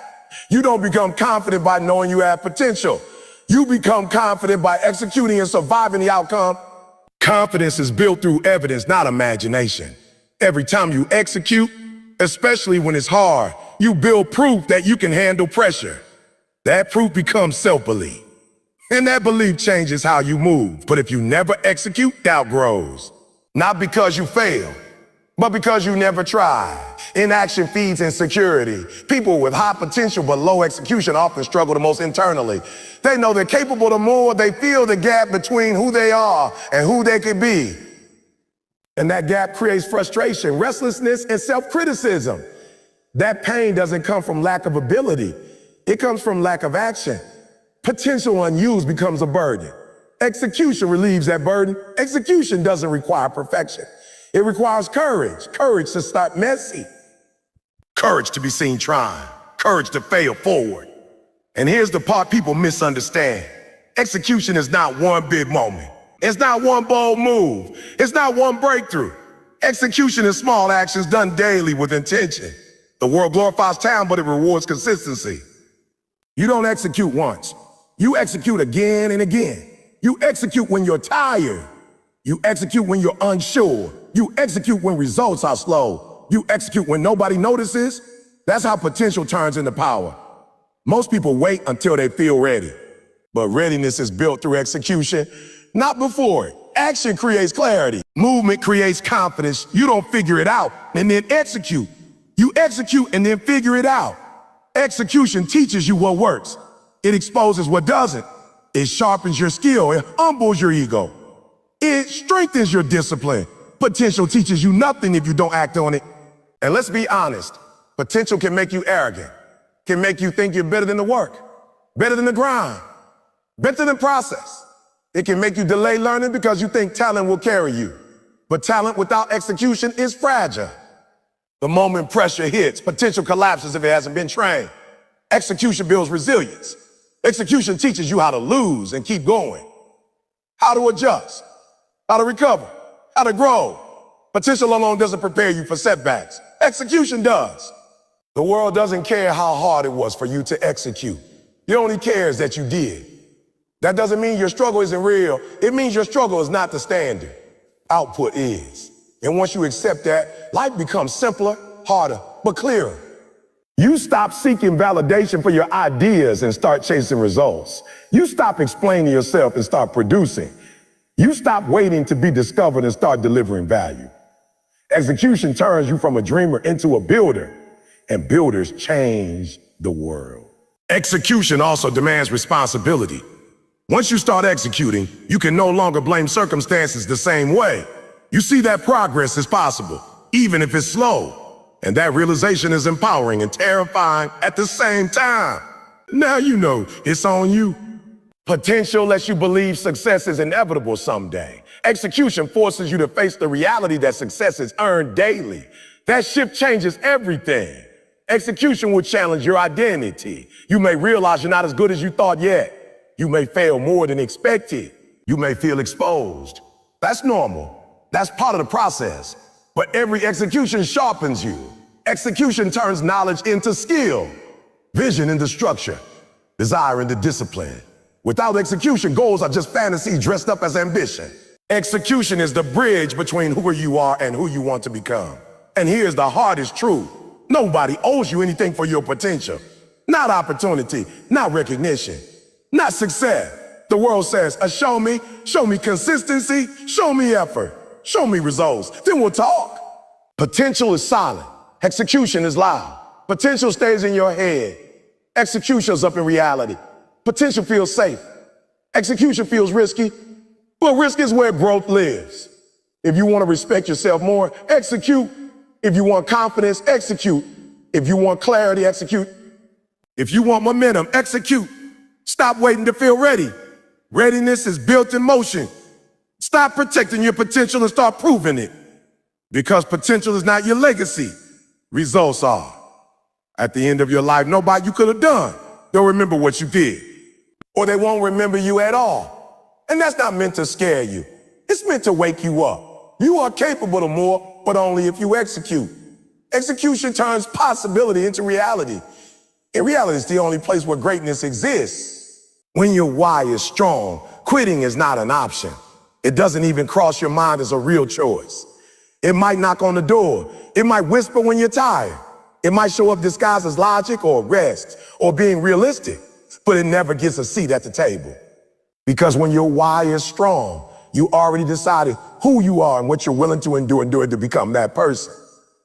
You don't become confident by knowing you have potential. You become confident by executing and surviving the outcome. Confidence is built through evidence, not imagination. Every time you execute, especially when it's hard, you build proof that you can handle pressure. That proof becomes self-belief. And that belief changes how you move. But if you never execute, doubt grows. Not because you fail, but because you never try. Inaction feeds insecurity. People with high potential but low execution often struggle the most internally. They know they're capable the more they feel the gap between who they are and who they could be. And that gap creates frustration, restlessness, and self-criticism. That pain doesn't come from lack of ability. It comes from lack of action. Potential unused becomes a burden. Execution relieves that burden. Execution doesn't require perfection. It requires courage. Courage to start messy. Courage to be seen trying. Courage to fail forward. And here's the part people misunderstand. Execution is not one big moment. It's not one bold move. It's not one breakthrough. Execution is small actions done daily with intention. The world glorifies talent, but it rewards consistency. You don't execute once. You execute again and again. You execute when you're tired. You execute when you're unsure. You execute when results are slow. You execute when nobody notices. That's how potential turns into power. Most people wait until they feel ready. But readiness is built through execution, not before it. Action creates clarity. Movement creates confidence. You don't figure it out and then execute. You execute and then figure it out. Execution teaches you what works. It exposes what doesn't. It sharpens your skill. It humbles your ego. It strengthens your discipline. Potential teaches you nothing if you don't act on it. And let's be honest, potential can make you arrogant, can make you think you're better than the work, better than the grind, better than process. It can make you delay learning because you think talent will carry you. But talent without execution is fragile. The moment pressure hits, potential collapses if it hasn't been trained. Execution builds resilience. Execution teaches you how to lose and keep going, how to adjust, how to recover, how to grow. Potential alone doesn't prepare you for setbacks. Execution does. The world doesn't care how hard it was for you to execute. It only cares that you did. That doesn't mean your struggle isn't real. It means your struggle is not the standard. Output is. And once you accept that, life becomes simpler, harder, but clearer. You stop seeking validation for your ideas and start chasing results. You stop explaining yourself and start producing. You stop waiting to be discovered and start delivering value. Execution turns you from a dreamer into a builder, and builders change the world. Execution also demands responsibility. Once you start executing, you can no longer blame circumstances the same way. You see that progress is possible, even if it's slow. And that realization is empowering and terrifying at the same time. Now you know it's on you. Potential lets you believe success is inevitable someday. Execution forces you to face the reality that success is earned daily. That shift changes everything. Execution will challenge your identity. You may realize you're not as good as you thought yet. You may fail more than expected. You may feel exposed. That's normal. That's part of the process. But every execution sharpens you. Execution turns knowledge into skill, vision into structure, desire into discipline. Without execution, goals are just fantasy dressed up as ambition. Execution is the bridge between who you are and who you want to become. And here's the hardest truth. Nobody owes you anything for your potential. not opportunity, not recognition, not success. The world says, show me consistency, show me effort, show me results. Then we'll talk. Potential is silent. Execution is loud. Potential stays in your head. Execution's up in reality. Potential feels safe. Execution feels risky. But risk is where growth lives. If you want to respect yourself more, execute. If you want confidence, execute. If you want clarity, execute. If you want momentum, execute. Stop waiting to feel ready. Readiness is built in motion. Stop protecting your potential and start proving it. Because potential is not your legacy. Results are. At the end of your life, nobody you could have done, they'll remember what you did. Or they won't remember you at all. And that's not meant to scare you. It's meant to wake you up. You are capable of more, but only if you execute. Execution turns possibility into reality. And reality is the only place where greatness exists. When your why is strong, quitting is not an option. It doesn't even cross your mind as a real choice. It might knock on the door. It might whisper when you're tired. It might show up disguised as logic or rest or being realistic, but it never gets a seat at the table. Because when your why is strong, you already decided who you are and what you're willing to endure to become that person.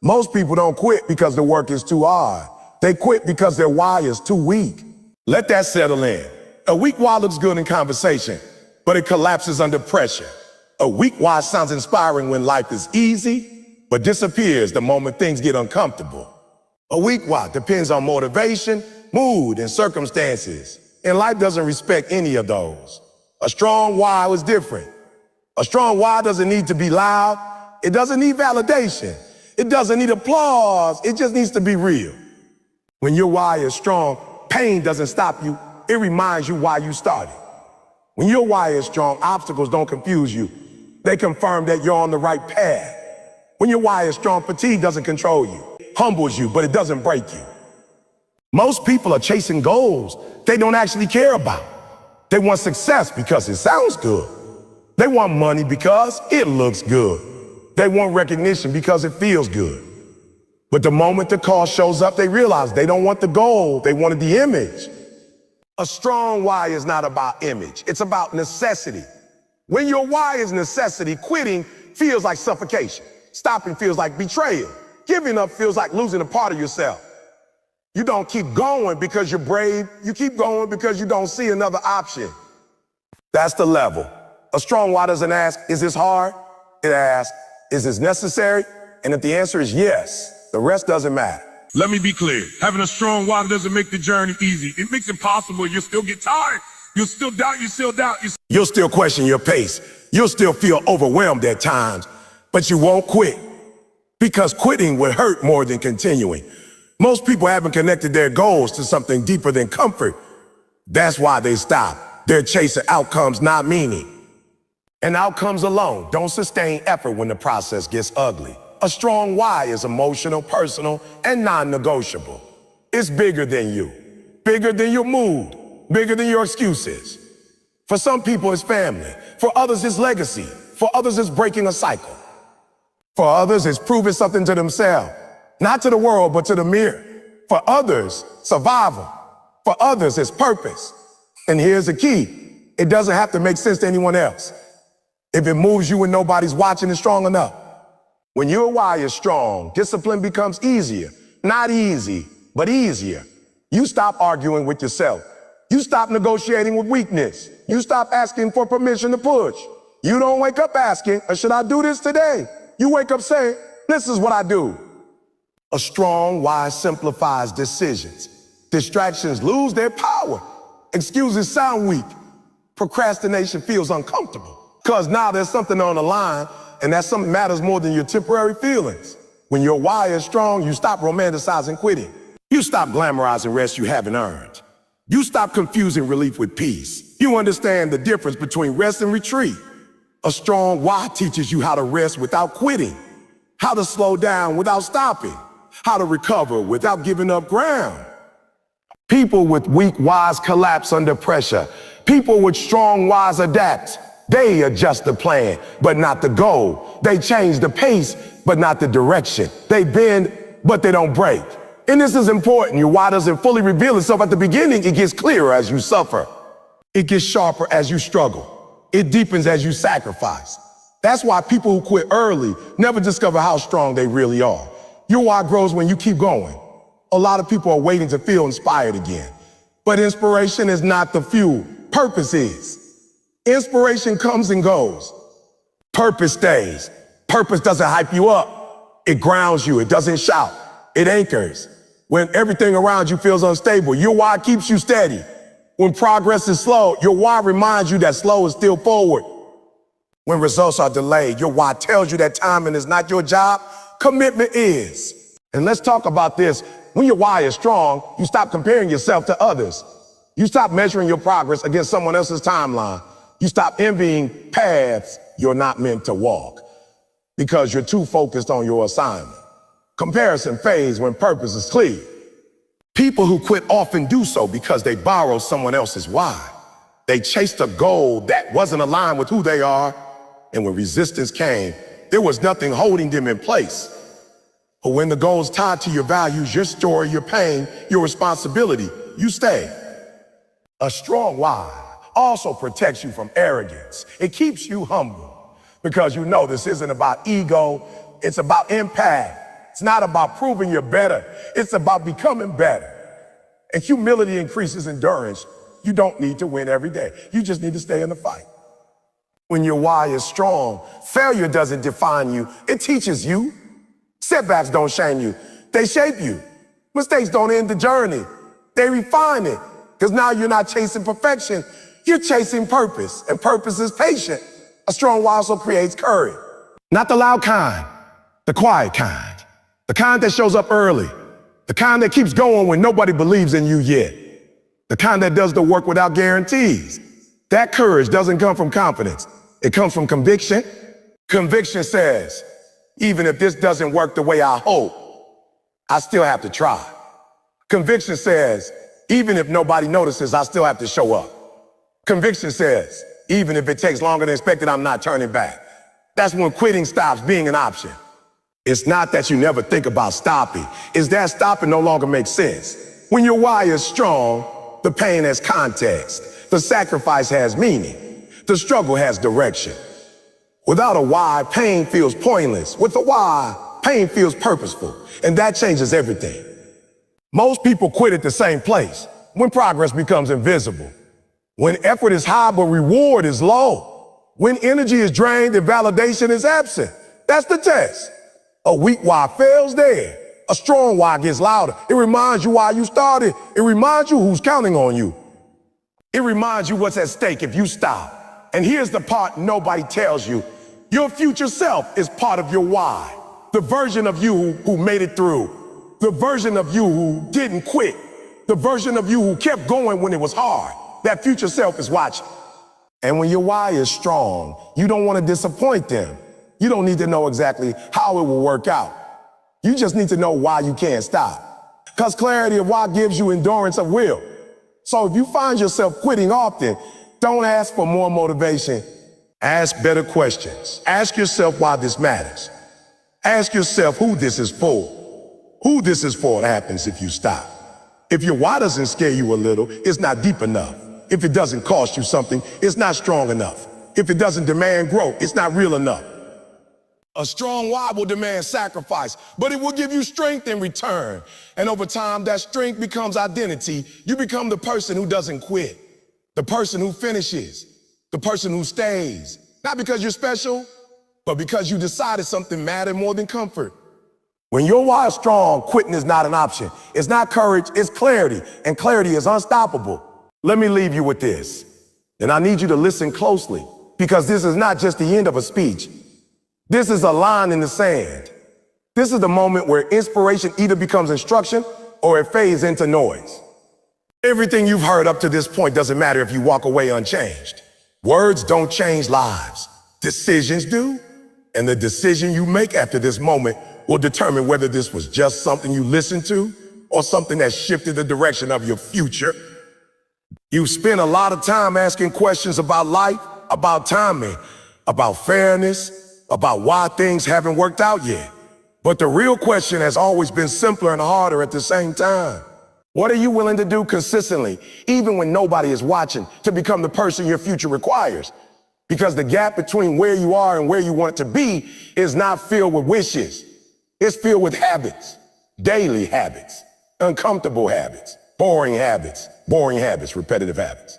Most people don't quit because the work is too hard. They quit because their why is too weak. Let that settle in. A weak why looks good in conversation, but it collapses under pressure. A weak why sounds inspiring when life is easy, but disappears the moment things get uncomfortable. A weak why depends on motivation, mood, and circumstances, and life doesn't respect any of those. A strong why is different. A strong why doesn't need to be loud. It doesn't need validation. It doesn't need applause. It just needs to be real. When your why is strong, pain doesn't stop you. It reminds you why you started. When your why is strong, obstacles don't confuse you. They confirm that you're on the right path. When your why is strong, fatigue doesn't control you. It humbles you, but it doesn't break you. Most people are chasing goals they don't actually care about. They want success because it sounds good. They want money because it looks good. They want recognition because it feels good. But the moment the call shows up, they realize they don't want the goal, they wanted the image. A strong why is not about image, it's about necessity. When your why is necessity, quitting feels like suffocation. Stopping feels like betrayal. Giving up feels like losing a part of yourself. You don't keep going because you're brave, you keep going because you don't see another option. That's the level. A strong why doesn't ask, is this hard? It asks, is this necessary? And if the answer is yes, the rest doesn't matter. Let me be clear. Having a strong why doesn't make the journey easy. It makes it possible. You'll still get tired. You'll still doubt. You'll still question your pace. You'll still feel overwhelmed at times, but you won't quit. Because quitting will hurt more than continuing. Most people haven't connected their goals to something deeper than comfort. That's why they stop. They're chasing outcomes, not meaning. And outcomes alone don't sustain effort when the process gets ugly. A strong why is emotional, personal, and non-negotiable. It's bigger than you, bigger than your mood, bigger than your excuses. For some people, it's family. For others, it's legacy. For others, it's breaking a cycle. For others, it's proving something to themselves, not to the world, but to the mirror. For others, survival. For others, it's purpose. And here's the key. It doesn't have to make sense to anyone else. If it moves you when nobody's watching, it's strong enough. When your why is strong, discipline becomes easier. Not easy, but easier. You stop arguing with yourself. You stop negotiating with weakness. You stop asking for permission to push. You don't wake up asking, should I do this today? You wake up saying, this is what I do. A strong why simplifies decisions. Distractions lose their power. Excuses sound weak. Procrastination feels uncomfortable. Because now there's something on the line, and that something matters more than your temporary feelings. When your why is strong, you stop romanticizing quitting. You stop glamorizing rest you haven't earned. You stop confusing relief with peace. You understand the difference between rest and retreat. A strong why teaches you how to rest without quitting, how to slow down without stopping, how to recover without giving up ground. People with weak whys collapse under pressure. People with strong whys adapt. They adjust the plan, but not the goal. They change the pace, but not the direction. They bend, but they don't break. And this is important. Your why doesn't fully reveal itself at the beginning. It gets clearer as you suffer. It gets sharper as you struggle. It deepens as you sacrifice. That's why people who quit early never discover how strong they really are. Your why grows when you keep going. A lot of people are waiting to feel inspired again. But inspiration is not the fuel. Purpose is. Inspiration comes and goes. Purpose stays. Purpose doesn't hype you up. It grounds you. It doesn't shout. It anchors. When everything around you feels unstable, your why keeps you steady. When progress is slow, your why reminds you that slow is still forward. When results are delayed, your why tells you that timing is not your job, commitment is. And let's talk about this. When your why is strong, you stop comparing yourself to others. You stop measuring your progress against someone else's timeline. You stop envying paths you're not meant to walk because you're too focused on your assignment. Comparison fades when purpose is clear. People who quit often do so because they borrow someone else's why. They chased a goal that wasn't aligned with who they are, and when resistance came, there was nothing holding them in place. But when the goal is tied to your values, your story, your pain, your responsibility, you stay. A strong why also protects you from arrogance. It keeps you humble because you know this isn't about ego, it's about impact. It's not about proving you're better. It's about becoming better. And humility increases endurance. You don't need to win every day. You just need to stay in the fight. When your why is strong, failure doesn't define you. It teaches you. Setbacks don't shame you. They shape you. Mistakes don't end the journey. They refine it. Because now you're not chasing perfection. You're chasing purpose. And purpose is patient. A strong why also creates courage. Not the loud kind, the quiet kind. The kind that shows up early. The kind that keeps going when nobody believes in you yet. The kind that does the work without guarantees. That courage doesn't come from confidence. It comes from conviction. Conviction says, even if this doesn't work the way I hope, I still have to try. Conviction says, even if nobody notices, I still have to show up. Conviction says, even if it takes longer than expected, I'm not turning back. That's when quitting stops being an option. It's not that you never think about stopping. It's that stopping no longer makes sense. When your why is strong, the pain has context. The sacrifice has meaning. The struggle has direction. Without a why, pain feels pointless. With a why, pain feels purposeful. And that changes everything. Most people quit at the same place, when progress becomes invisible. When effort is high but reward is low. When energy is drained and validation is absent. That's the test. A weak why fails there. A strong why gets louder. It reminds you why you started. It reminds you who's counting on you. It reminds you what's at stake if you stop. And here's the part nobody tells you. Your future self is part of your why. The version of you who made it through. The version of you who didn't quit. The version of you who kept going when it was hard. That future self is watching. And when your why is strong, you don't want to disappoint them. You don't need to know exactly how it will work out. You just need to know why you can't stop. Because clarity of why gives you endurance of will. So if you find yourself quitting often, don't ask for more motivation. Ask better questions. Ask yourself why this matters. Ask yourself who this is for. Who this is for happens if you stop. If your why doesn't scare you a little, it's not deep enough. If it doesn't cost you something, it's not strong enough. If it doesn't demand growth, it's not real enough. A strong why will demand sacrifice, but it will give you strength in return. And over time, that strength becomes identity. You become the person who doesn't quit, the person who finishes, the person who stays. Not because you're special, but because you decided something mattered more than comfort. When your why is strong, quitting is not an option. It's not courage, it's clarity, and clarity is unstoppable. Let me leave you with this, and I need you to listen closely, because this is not just the end of a speech. This is a line in the sand. This is the moment where inspiration either becomes instruction or it fades into noise. Everything you've heard up to this point doesn't matter if you walk away unchanged. Words don't change lives. Decisions do. And the decision you make after this moment will determine whether this was just something you listened to or something that shifted the direction of your future. You've spent a lot of time asking questions about life, about timing, about fairness, about why things haven't worked out yet. But the real question has always been simpler and harder at the same time. What are you willing to do consistently, even when nobody is watching, to become the person your future requires? Because the gap between where you are and where you want to be is not filled with wishes. It's filled with habits, daily habits, uncomfortable habits, boring habits, repetitive habits.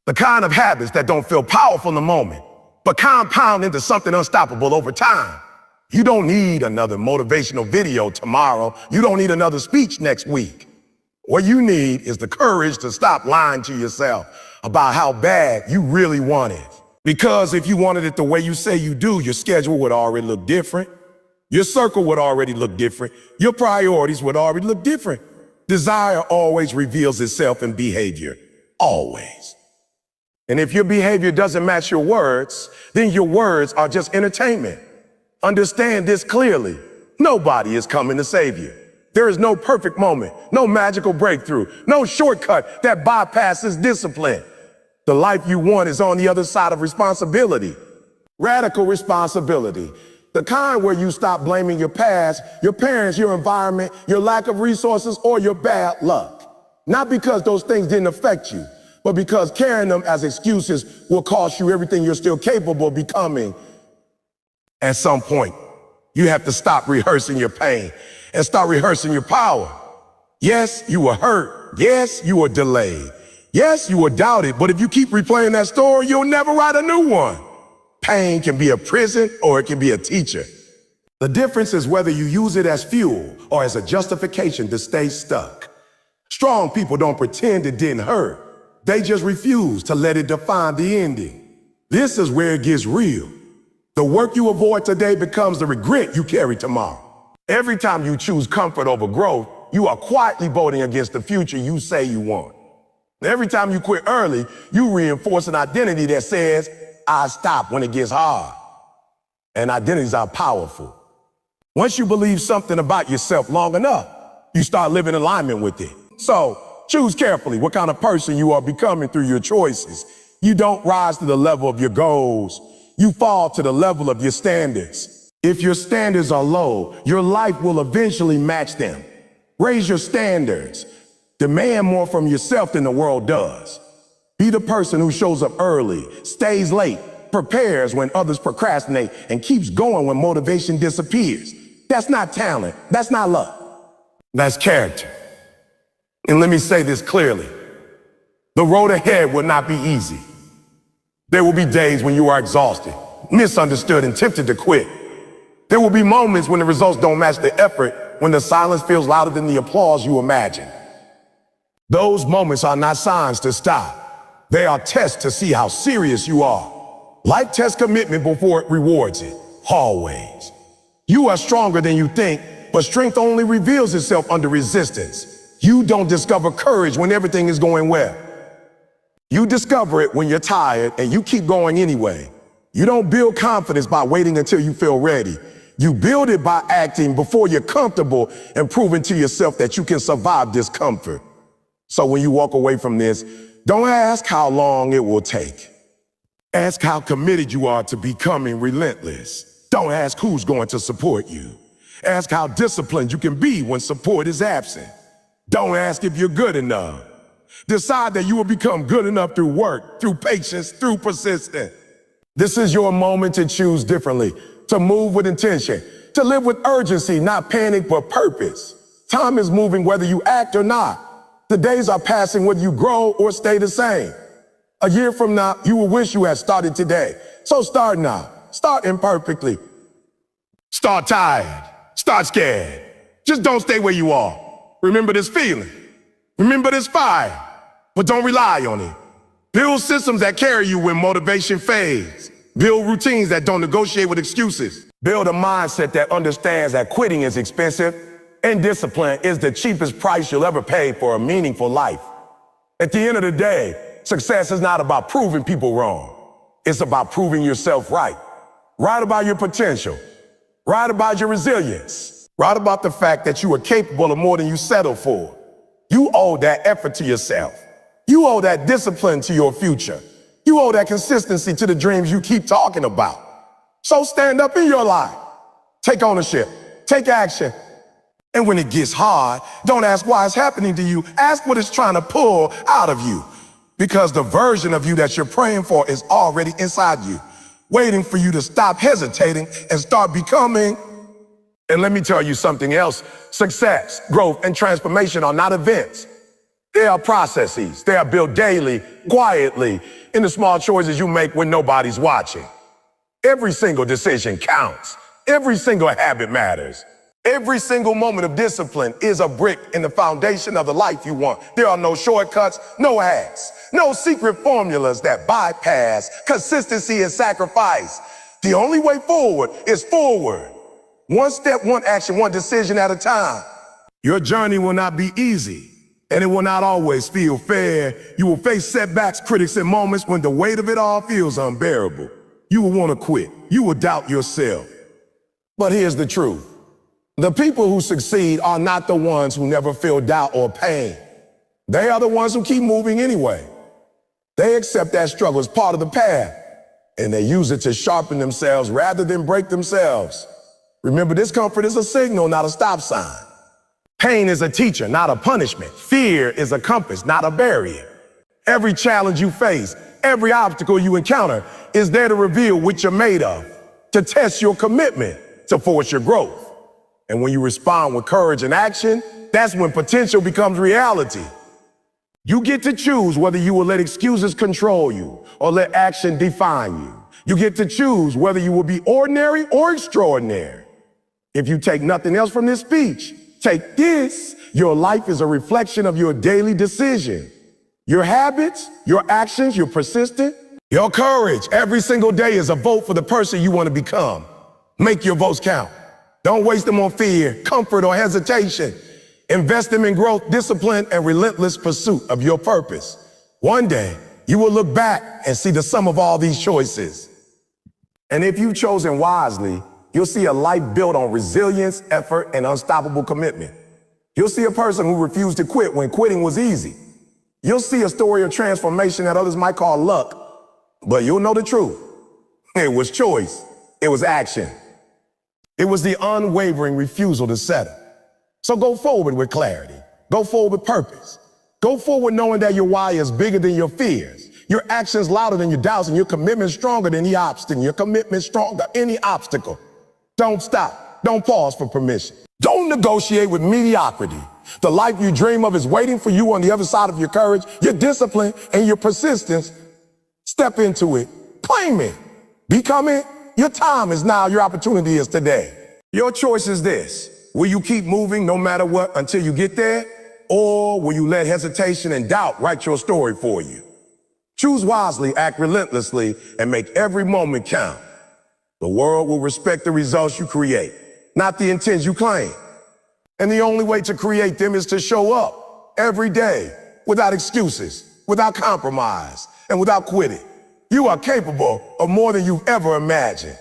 The kind of habits that don't feel powerful in the moment, but compound into something unstoppable over time. You don't need another motivational video tomorrow. You don't need another speech next week. What you need is the courage to stop lying to yourself about how bad you really want it. Because if you wanted it the way you say you do, your schedule would already look different. Your circle would already look different. Your priorities would already look different. Desire always reveals itself in behavior. Always. And if your behavior doesn't match your words, then your words are just entertainment. Understand this clearly. Nobody is coming to save you. There is no perfect moment, no magical breakthrough, no shortcut that bypasses discipline. The life you want is on the other side of responsibility. Radical responsibility. The kind where you stop blaming your past, your parents, your environment, your lack of resources, or your bad luck. Not because those things didn't affect you, but because carrying them as excuses will cost you everything you're still capable of becoming. At some point, you have to stop rehearsing your pain and start rehearsing your power. Yes, you were hurt. Yes, you were delayed. Yes, you were doubted, but if you keep replaying that story, you'll never write a new one. Pain can be a prison or it can be a teacher. The difference is whether you use it as fuel or as a justification to stay stuck. Strong people don't pretend it didn't hurt. They just refuse to let it define the ending. This is where it gets real. The work you avoid today becomes the regret you carry tomorrow. Every time you choose comfort over growth, you are quietly voting against the future you say you want. Every time you quit early, you reinforce an identity that says, I stop when it gets hard. And identities are powerful. Once you believe something about yourself long enough, you start living in alignment with it. So choose carefully what kind of person you are becoming through your choices. You don't rise to the level of your goals. You fall to the level of your standards. If your standards are low, your life will eventually match them. Raise your standards. Demand more from yourself than the world does. Be the person who shows up early, stays late, prepares when others procrastinate, and keeps going when motivation disappears. That's not talent. That's not luck. That's character. And let me say this clearly. The road ahead will not be easy. There will be days when you are exhausted, misunderstood, and tempted to quit. There will be moments when the results don't match the effort, when the silence feels louder than the applause you imagine. Those moments are not signs to stop. They are tests to see how serious you are. Life tests commitment before it rewards it, always. You are stronger than you think, but strength only reveals itself under resistance. You don't discover courage when everything is going well. You discover it when you're tired and you keep going anyway. You don't build confidence by waiting until you feel ready. You build it by acting before you're comfortable and proving to yourself that you can survive discomfort. So when you walk away from this, don't ask how long it will take. Ask how committed you are to becoming relentless. Don't ask who's going to support you. Ask how disciplined you can be when support is absent. Don't ask if you're good enough. Decide that you will become good enough through work, through patience, through persistence. This is your moment to choose differently, to move with intention, to live with urgency, not panic, but purpose. Time is moving whether you act or not. The days are passing whether you grow or stay the same. A year from now, you will wish you had started today. So start now. Start imperfectly. Start tired. Start scared. Just don't stay where you are. Remember this feeling. Remember this fire. But don't rely on it. Build systems that carry you when motivation fades. Build routines that don't negotiate with excuses. Build a mindset that understands that quitting is expensive and discipline is the cheapest price you'll ever pay for a meaningful life. At the end of the day, success is not about proving people wrong. It's about proving yourself right. Right about your potential. Right about your resilience. Right about the fact that you are capable of more than you settle for. You owe that effort to yourself. You owe that discipline to your future. You owe that consistency to the dreams you keep talking about. So stand up in your life. Take ownership. Take action. And when it gets hard, don't ask why it's happening to you. Ask what it's trying to pull out of you. Because the version of you that you're praying for is already inside you, waiting for you to stop hesitating and start becoming. And let me tell you something else. Success, growth, and transformation are not events. They are processes. They are built daily, quietly, in the small choices you make when nobody's watching. Every single decision counts. Every single habit matters. Every single moment of discipline is a brick in the foundation of the life you want. There are no shortcuts, no hacks, no secret formulas that bypass consistency and sacrifice. The only way forward is forward. One step, one action, one decision at a time. Your journey will not be easy, and it will not always feel fair. You will face setbacks, critics, and moments when the weight of it all feels unbearable. You will want to quit. You will doubt yourself. But here's the truth. The people who succeed are not the ones who never feel doubt or pain. They are the ones who keep moving anyway. They accept that struggle as part of the path, and they use it to sharpen themselves rather than break themselves. Remember, discomfort is a signal, not a stop sign. Pain is a teacher, not a punishment. Fear is a compass, not a barrier. Every challenge you face, every obstacle you encounter is there to reveal what you're made of, to test your commitment, to force your growth. And when you respond with courage and action, that's when potential becomes reality. You get to choose whether you will let excuses control you or let action define you. You get to choose whether you will be ordinary or extraordinary. If you take nothing else from this speech, take this. Your life is a reflection of your daily decision. Your habits, your actions, your persistence, your courage. Every single day is a vote for the person you want to become. Make your votes count. Don't waste them on fear, comfort, or hesitation. Invest them in growth, discipline, and relentless pursuit of your purpose. One day, you will look back and see the sum of all these choices. And if you've chosen wisely, you'll see a life built on resilience, effort, and unstoppable commitment. You'll see a person who refused to quit when quitting was easy. You'll see a story of transformation that others might call luck, but you'll know the truth. It was choice. It was action. It was the unwavering refusal to settle. So go forward with clarity. Go forward with purpose. Go forward knowing that your why is bigger than your fears. Your actions louder than your doubts, and your commitment stronger than any obstacle. Your commitment stronger than any obstacle. Don't stop. Don't pause for permission. Don't negotiate with mediocrity. The life you dream of is waiting for you on the other side of your courage, your discipline, and your persistence. Step into it. Claim it. Become it. Your time is now. Your opportunity is today. Your choice is this. Will you keep moving no matter what until you get there? Or will you let hesitation and doubt write your story for you? Choose wisely, act relentlessly, and make every moment count. The world will respect the results you create, not the intents you claim. And the only way to create them is to show up every day without excuses, without compromise, and without quitting. You are capable of more than you've ever imagined.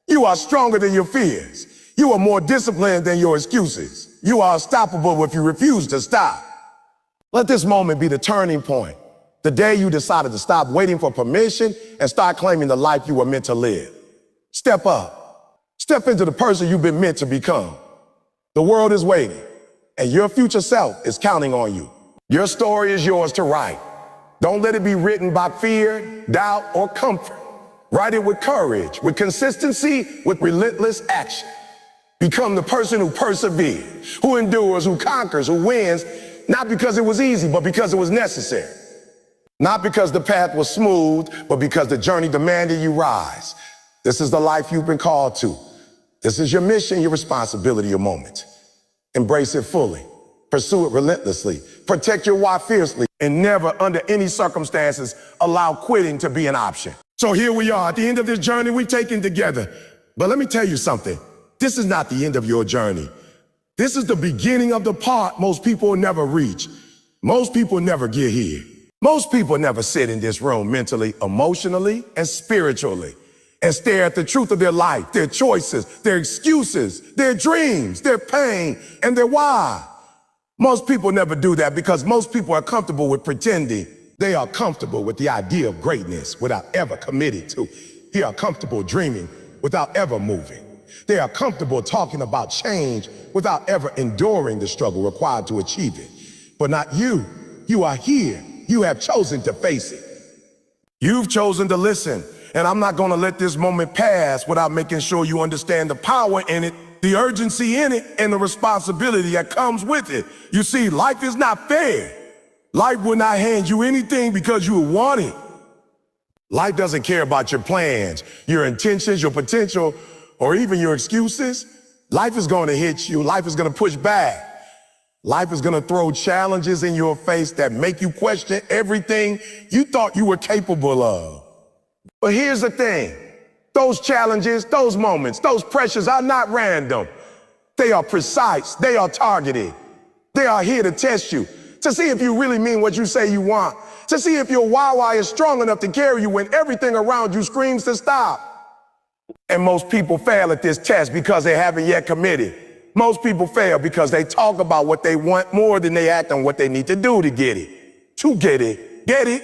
You are stronger than your fears. You are more disciplined than your excuses. You are unstoppable if you refuse to stop. Let this moment be the turning point. The day you decided to stop waiting for permission and start claiming the life you were meant to live. Step up. Step into the person you've been meant to become. The world is waiting, and your future self is counting on you. Your story is yours to write. Don't let it be written by fear, doubt, or comfort. Write it with courage, with consistency, with relentless action. Become the person who perseveres, who endures, who conquers, who wins, not because it was easy, but because it was necessary. Not because the path was smooth, but because the journey demanded you rise. This is the life you've been called to. This is your mission, your responsibility, your moment. Embrace it fully. Pursue it relentlessly. Protect your why fiercely, and never, under any circumstances, allow quitting to be an option. So here we are at the end of this journey we've taken together. But let me tell you something. This is not the end of your journey. This is the beginning of the part most people will never reach. Most people never get here. Most people never sit in this room mentally, emotionally, and spiritually and stare at the truth of their life, their choices, their excuses, their dreams, their pain, and their why. Most people never do that because most people are comfortable with pretending. They are comfortable with the idea of greatness without ever committing to. They are comfortable dreaming without ever moving. They are comfortable talking about change without ever enduring the struggle required to achieve it. But not you. You are here. You have chosen to face it. You've chosen to listen. And I'm not going to let this moment pass without making sure you understand the power in it, the urgency in it, and the responsibility that comes with it. You see, life is not fair. Life will not hand you anything because you want it. Life doesn't care about your plans, your intentions, your potential, or even your excuses. Life is going to hit you. Life is going to push back. Life is going to throw challenges in your face that make you question everything you thought you were capable of. But here's the thing. Those challenges, those moments, those pressures are not random. They are precise. They are targeted. They are here to test you, to see if you really mean what you say you want, to see if your why is strong enough to carry you when everything around you screams to stop. And most people fail at this test because they haven't yet committed. Most people fail because they talk about what they want more than they act on what they need to do to get it. To get it. Get it?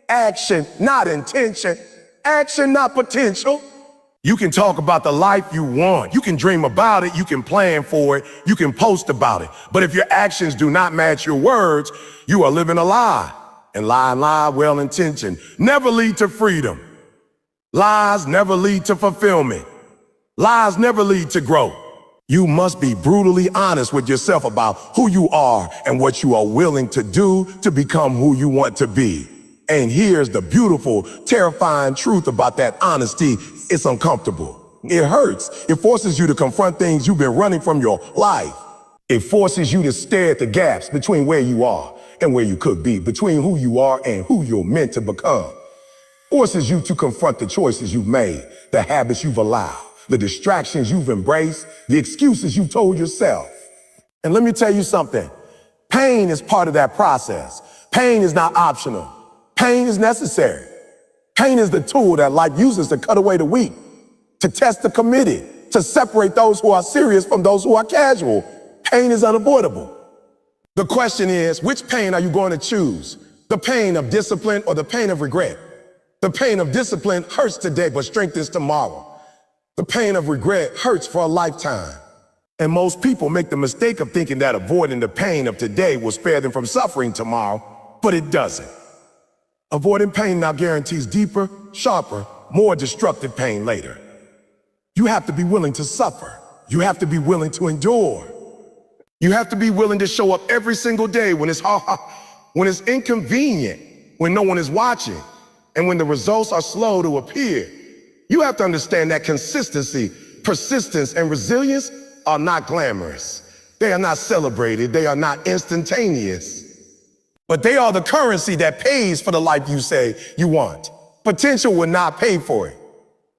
Action, not intention. Action, not potential. You can talk about the life you want. You can dream about it. You can plan for it. You can post about it. But if your actions do not match your words, you are living a lie. And lie, well-intentioned, never lead to freedom. Lies never lead to fulfillment. Lies never lead to growth. You must be brutally honest with yourself about who you are and what you are willing to do to become who you want to be. And here's the beautiful, terrifying truth about that honesty. It's uncomfortable. It hurts. It forces you to confront things you've been running from your life. It forces you to stare at the gaps between where you are and where you could be, between who you are and who you're meant to become. Forces you to confront the choices you've made, the habits you've allowed, the distractions you've embraced, the excuses you've told yourself. And let me tell you something. Pain is part of that process. Pain is not optional. Pain is necessary. Pain is the tool that life uses to cut away the weak, to test the committed, to separate those who are serious from those who are casual. Pain is unavoidable. The question is, which pain are you going to choose? The pain of discipline or the pain of regret? The pain of discipline hurts today but strengthens tomorrow. The pain of regret hurts for a lifetime. And most people make the mistake of thinking that avoiding the pain of today will spare them from suffering tomorrow, but it doesn't. Avoiding pain now guarantees deeper, sharper, more destructive pain later. You have to be willing to suffer. You have to be willing to endure. You have to be willing to show up every single day when it's hard, when it's inconvenient, when no one is watching, and when the results are slow to appear. You have to understand that consistency, persistence, and resilience are not glamorous. They are not celebrated. They are not instantaneous. But they are the currency that pays for the life you say you want. Potential will not pay for it.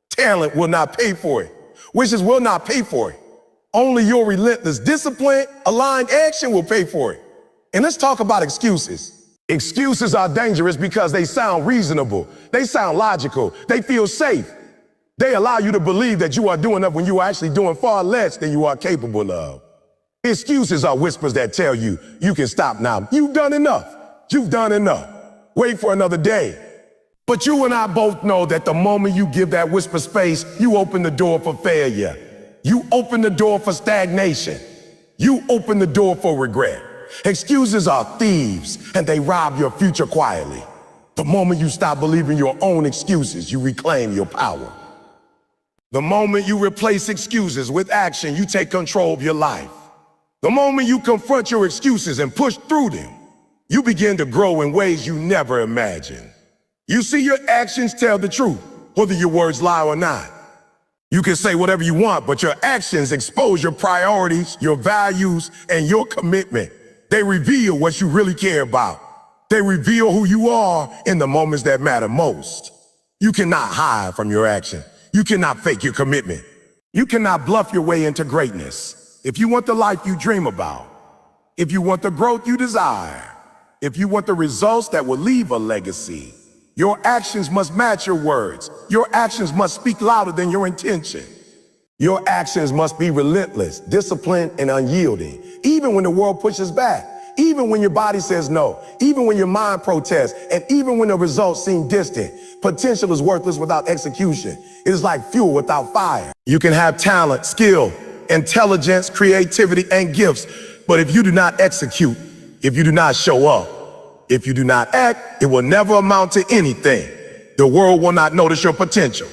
Talent will not pay for it. Wishes will not pay for it. Only your relentless discipline, aligned action will pay for it. And let's talk about excuses. Excuses are dangerous because they sound reasonable. They sound logical. They feel safe. They allow you to believe that you are doing enough when you are actually doing far less than you are capable of. Excuses are whispers that tell you, you can stop now. You've done enough. You've done enough. Wait for another day. But you and I both know that the moment you give that whisper space, you open the door for failure. You open the door for stagnation. You open the door for regret. Excuses are thieves, and they rob your future quietly. The moment you stop believing your own excuses, you reclaim your power. The moment you replace excuses with action, you take control of your life. The moment you confront your excuses and push through them, you begin to grow in ways you never imagined. You see, your actions tell the truth, whether your words lie or not. You can say whatever you want, but your actions expose your priorities, your values, and your commitment. They reveal what you really care about. They reveal who you are in the moments that matter most. You cannot hide from your action. You cannot fake your commitment. You cannot bluff your way into greatness. If you want the life you dream about, if you want the growth you desire, if you want the results that will leave a legacy, your actions must match your words. Your actions must speak louder than your intention. Your actions must be relentless, disciplined, and unyielding, even when the world pushes back, Even when your body says no, even when your mind protests, and even when the results seem distant, potential is worthless without execution. It is like fuel without fire. You can have talent, skill, intelligence, creativity, and gifts, but if you do not execute, if you do not show up, if you do not act, it will never amount to anything. The world will not notice your potential.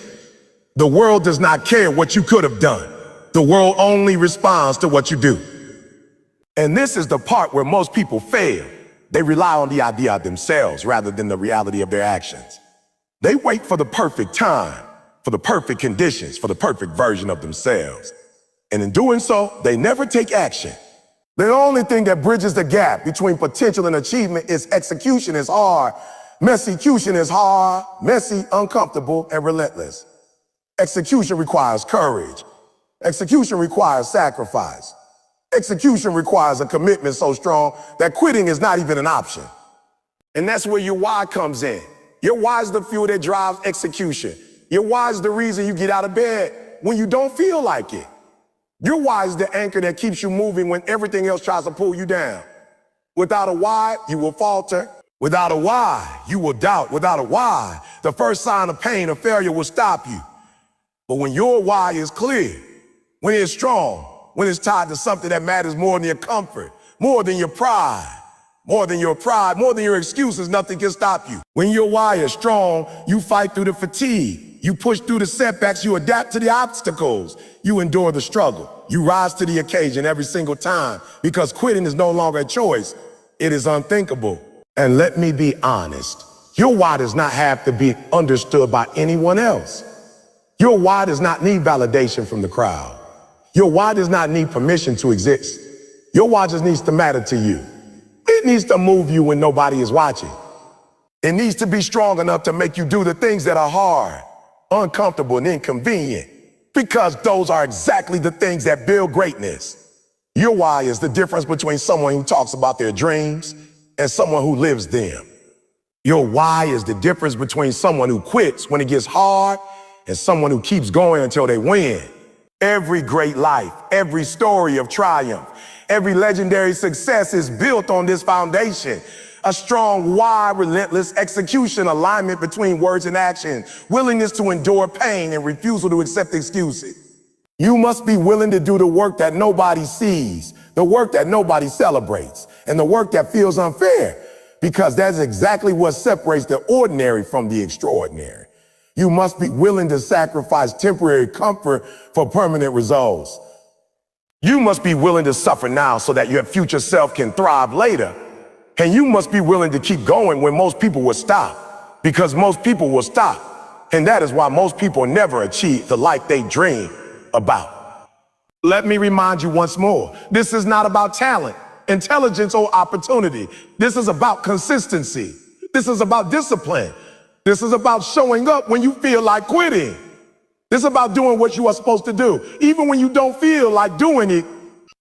The world does not care what you could have done. The world only responds to what you do. And this is the part where most people fail. They rely on the idea of themselves rather than the reality of their actions. They wait for the perfect time, for the perfect conditions, for the perfect version of themselves. And in doing so, they never take action. The only thing that bridges the gap between potential and achievement is execution is hard. Messy-cution is hard, messy, uncomfortable, and relentless. Execution requires courage. Execution requires sacrifice. Execution requires a commitment so strong that quitting is not even an option. And that's where your why comes in. Your why is the fuel that drives execution. Your why is the reason you get out of bed when you don't feel like it. Your why is the anchor that keeps you moving when everything else tries to pull you down. Without a why, you will falter. Without a why, you will doubt. Without a why, the first sign of pain or failure will stop you. But when your why is clear, when it's strong, when it's tied to something that matters more than your comfort, more than your pride, more than your excuses, nothing can stop you. When your why is strong, you fight through the fatigue. You push through the setbacks. You adapt to the obstacles. You endure the struggle. You rise to the occasion every single time because quitting is no longer a choice. It is unthinkable. And let me be honest, your why does not have to be understood by anyone else. Your why does not need validation from the crowd. Your why does not need permission to exist. Your why just needs to matter to you. It needs to move you when nobody is watching. It needs to be strong enough to make you do the things that are hard, uncomfortable, and inconvenient, because those are exactly the things that build greatness. Your why is the difference between someone who talks about their dreams and someone who lives them. Your why is the difference between someone who quits when it gets hard and someone who keeps going until they win. Every great life, every story of triumph, every legendary success is built on this foundation. A strong why, relentless execution, alignment between words and action, willingness to endure pain and refusal to accept excuses. You must be willing to do the work that nobody sees, the work that nobody celebrates, and the work that feels unfair, because that's exactly what separates the ordinary from the extraordinary. You must be willing to sacrifice temporary comfort for permanent results. You must be willing to suffer now so that your future self can thrive later. And you must be willing to keep going when most people will stop, because most people will stop. And that is why most people never achieve the life they dream about. Let me remind you once more, this is not about talent, intelligence, or opportunity. This is about consistency. This is about discipline. This is about showing up when you feel like quitting. This is about doing what you are supposed to do, even when you don't feel like doing it.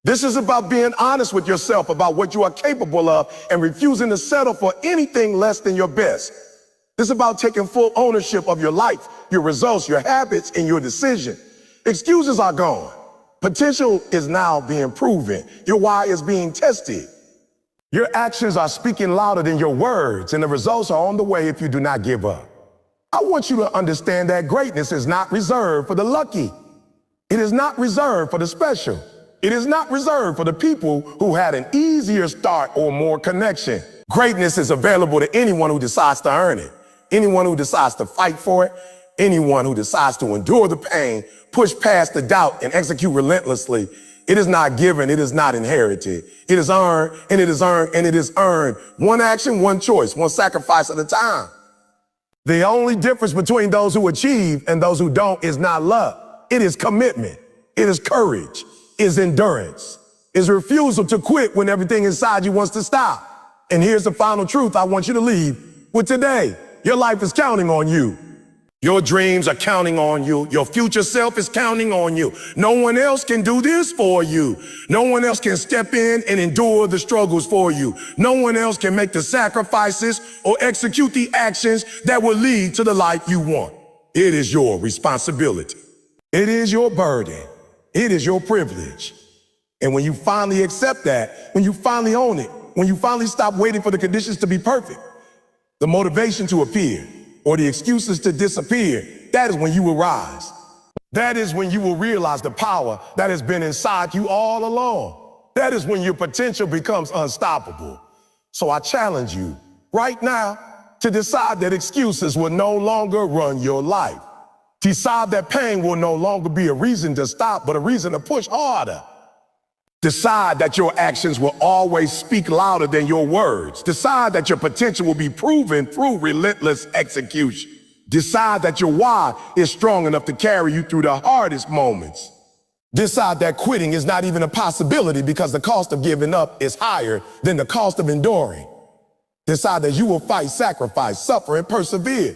This is about being honest with yourself about what you are capable of and refusing to settle for anything less than your best. This is about taking full ownership of your life, your results, your habits, and your decision. Excuses are gone. Potential is now being proven. Your why is being tested. Your actions are speaking louder than your words, and the results are on the way if you do not give up. I want you to understand that greatness is not reserved for the lucky. It is not reserved for the special. It is not reserved for the people who had an easier start or more connection. Greatness is available to anyone who decides to earn it, anyone who decides to fight for it, anyone who decides to endure the pain, push past the doubt, and execute relentlessly. It is not given, it is not inherited. It is earned, and it is earned, and it is earned. One action, one choice, one sacrifice at a time. The only difference between those who achieve and those who don't is not luck. It is commitment. It is courage. It is endurance. It is refusal to quit when everything inside you wants to stop. And here's the final truth I want you to leave with today. Your life is counting on you. Your dreams are counting on you. Your future self is counting on you. No one else can do this for you. No one else can step in and endure the struggles for you. No one else can make the sacrifices or execute the actions that will lead to the life you want. It is your responsibility. It is your burden. It is your privilege. And when you finally accept that, when you finally own it, when you finally stop waiting for the conditions to be perfect, the motivation to appear, or the excuses to disappear, that is when you will rise. That is when you will realize the power that has been inside you all along. That is when your potential becomes unstoppable. So I challenge you right now to decide that excuses will no longer run your life. Decide that pain will no longer be a reason to stop, but a reason to push harder. Decide that your actions will always speak louder than your words. Decide that your potential will be proven through relentless execution. Decide that your why is strong enough to carry you through the hardest moments. Decide that quitting is not even a possibility because the cost of giving up is higher than the cost of enduring. Decide that you will fight, sacrifice, suffer, and persevere,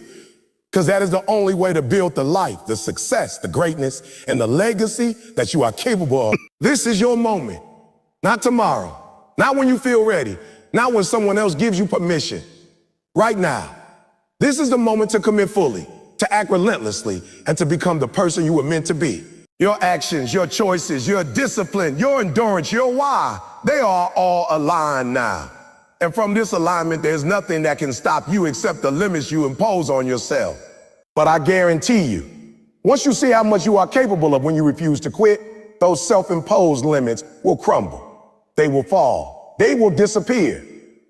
because that is the only way to build the life, the success, the greatness, and the legacy that you are capable of. This is your moment, not tomorrow, not when you feel ready, not when someone else gives you permission. Right now, this is the moment to commit fully, to act relentlessly, and to become the person you were meant to be. Your actions, your choices, your discipline, your endurance, your why, they are all aligned now. And from this alignment, there's nothing that can stop you except the limits you impose on yourself. But I guarantee you, once you see how much you are capable of when you refuse to quit, those self-imposed limits will crumble. They will fall. They will disappear.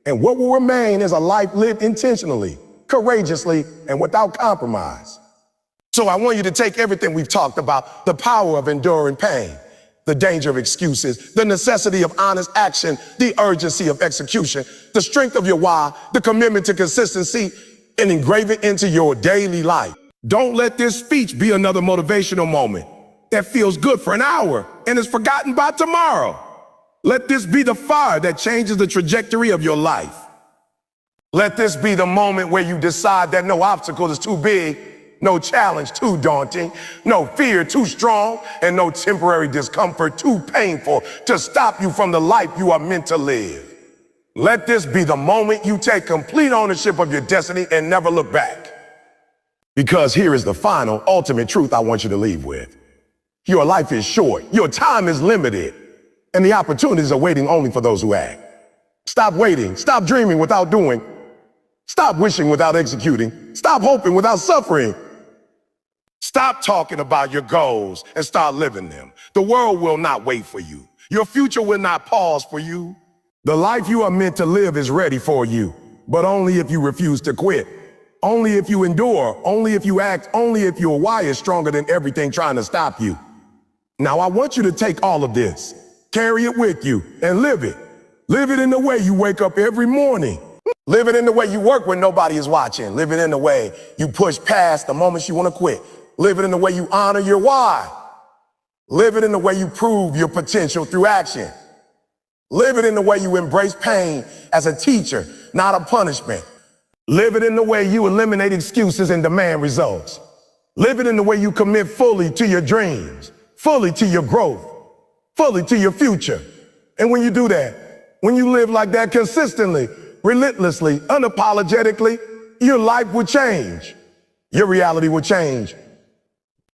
And what will remain is a life lived intentionally, courageously, and without compromise. So I want you to take everything we've talked about, the power of enduring pain, the danger of excuses, the necessity of honest action, the urgency of execution, the strength of your why, the commitment to consistency, and engrave it into your daily life. Don't let this speech be another motivational moment that feels good for an hour and is forgotten by tomorrow. Let this be the fire that changes the trajectory of your life. Let this be the moment where you decide that no obstacle is too big, no challenge too daunting, no fear too strong, and no temporary discomfort too painful to stop you from the life you are meant to live. Let this be the moment you take complete ownership of your destiny and never look back. Because here is the final, ultimate truth I want you to leave with. Your life is short, your time is limited, and the opportunities are waiting only for those who act. Stop waiting, stop dreaming without doing, stop wishing without executing, stop hoping without suffering. Stop talking about your goals and start living them. The world will not wait for you. Your future will not pause for you. The life you are meant to live is ready for you, but only if you refuse to quit. Only if you endure, only if you act, only if your why is stronger than everything trying to stop you. Now I want you to take all of this, carry it with you, and live it. Live it in the way you wake up every morning. Live it in the way you work when nobody is watching. Live it in the way you push past the moments you want to quit. Live it in the way you honor your why. Live it in the way you prove your potential through action. Live it in the way you embrace pain as a teacher, not a punishment. Live it in the way you eliminate excuses and demand results. Live it in the way you commit fully to your dreams, fully to your growth, fully to your future. And when you do that, when you live like that consistently, relentlessly, unapologetically, your life will change. Your reality will change.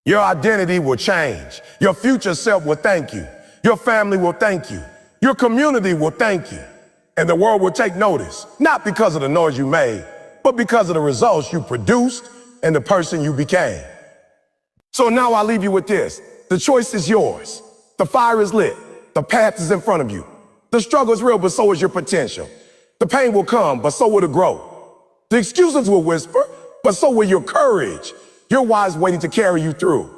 Your identity will change. Your future self will thank you. Your family will thank you. Your community will thank you. And the world will take notice, not because of the noise you made, but because of the results you produced and the person you became. So now I'll leave you with this. The choice is yours. The fire is lit. The path is in front of you. The struggle is real, but so is your potential. The pain will come, but so will the growth. The excuses will whisper, but so will your courage. Your why is waiting to carry you through.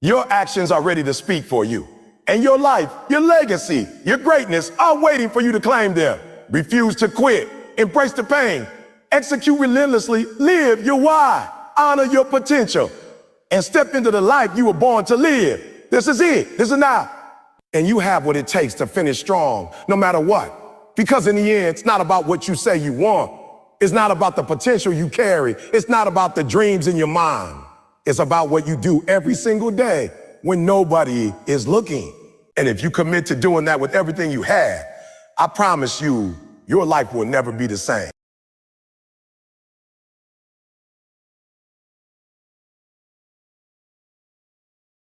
Your actions are ready to speak for you. And your life, your legacy, your greatness are waiting for you to claim them. Refuse to quit. Embrace the pain. Execute relentlessly. Live your why. Honor your potential. And step into the life you were born to live. This is it. This is now. And you have what it takes to finish strong, no matter what. Because in the end, it's not about what you say you want. It's not about the potential you carry. It's not about the dreams in your mind. It's about what you do every single day when nobody is looking. And if you commit to doing that with everything you have, I promise you, your life will never be the same.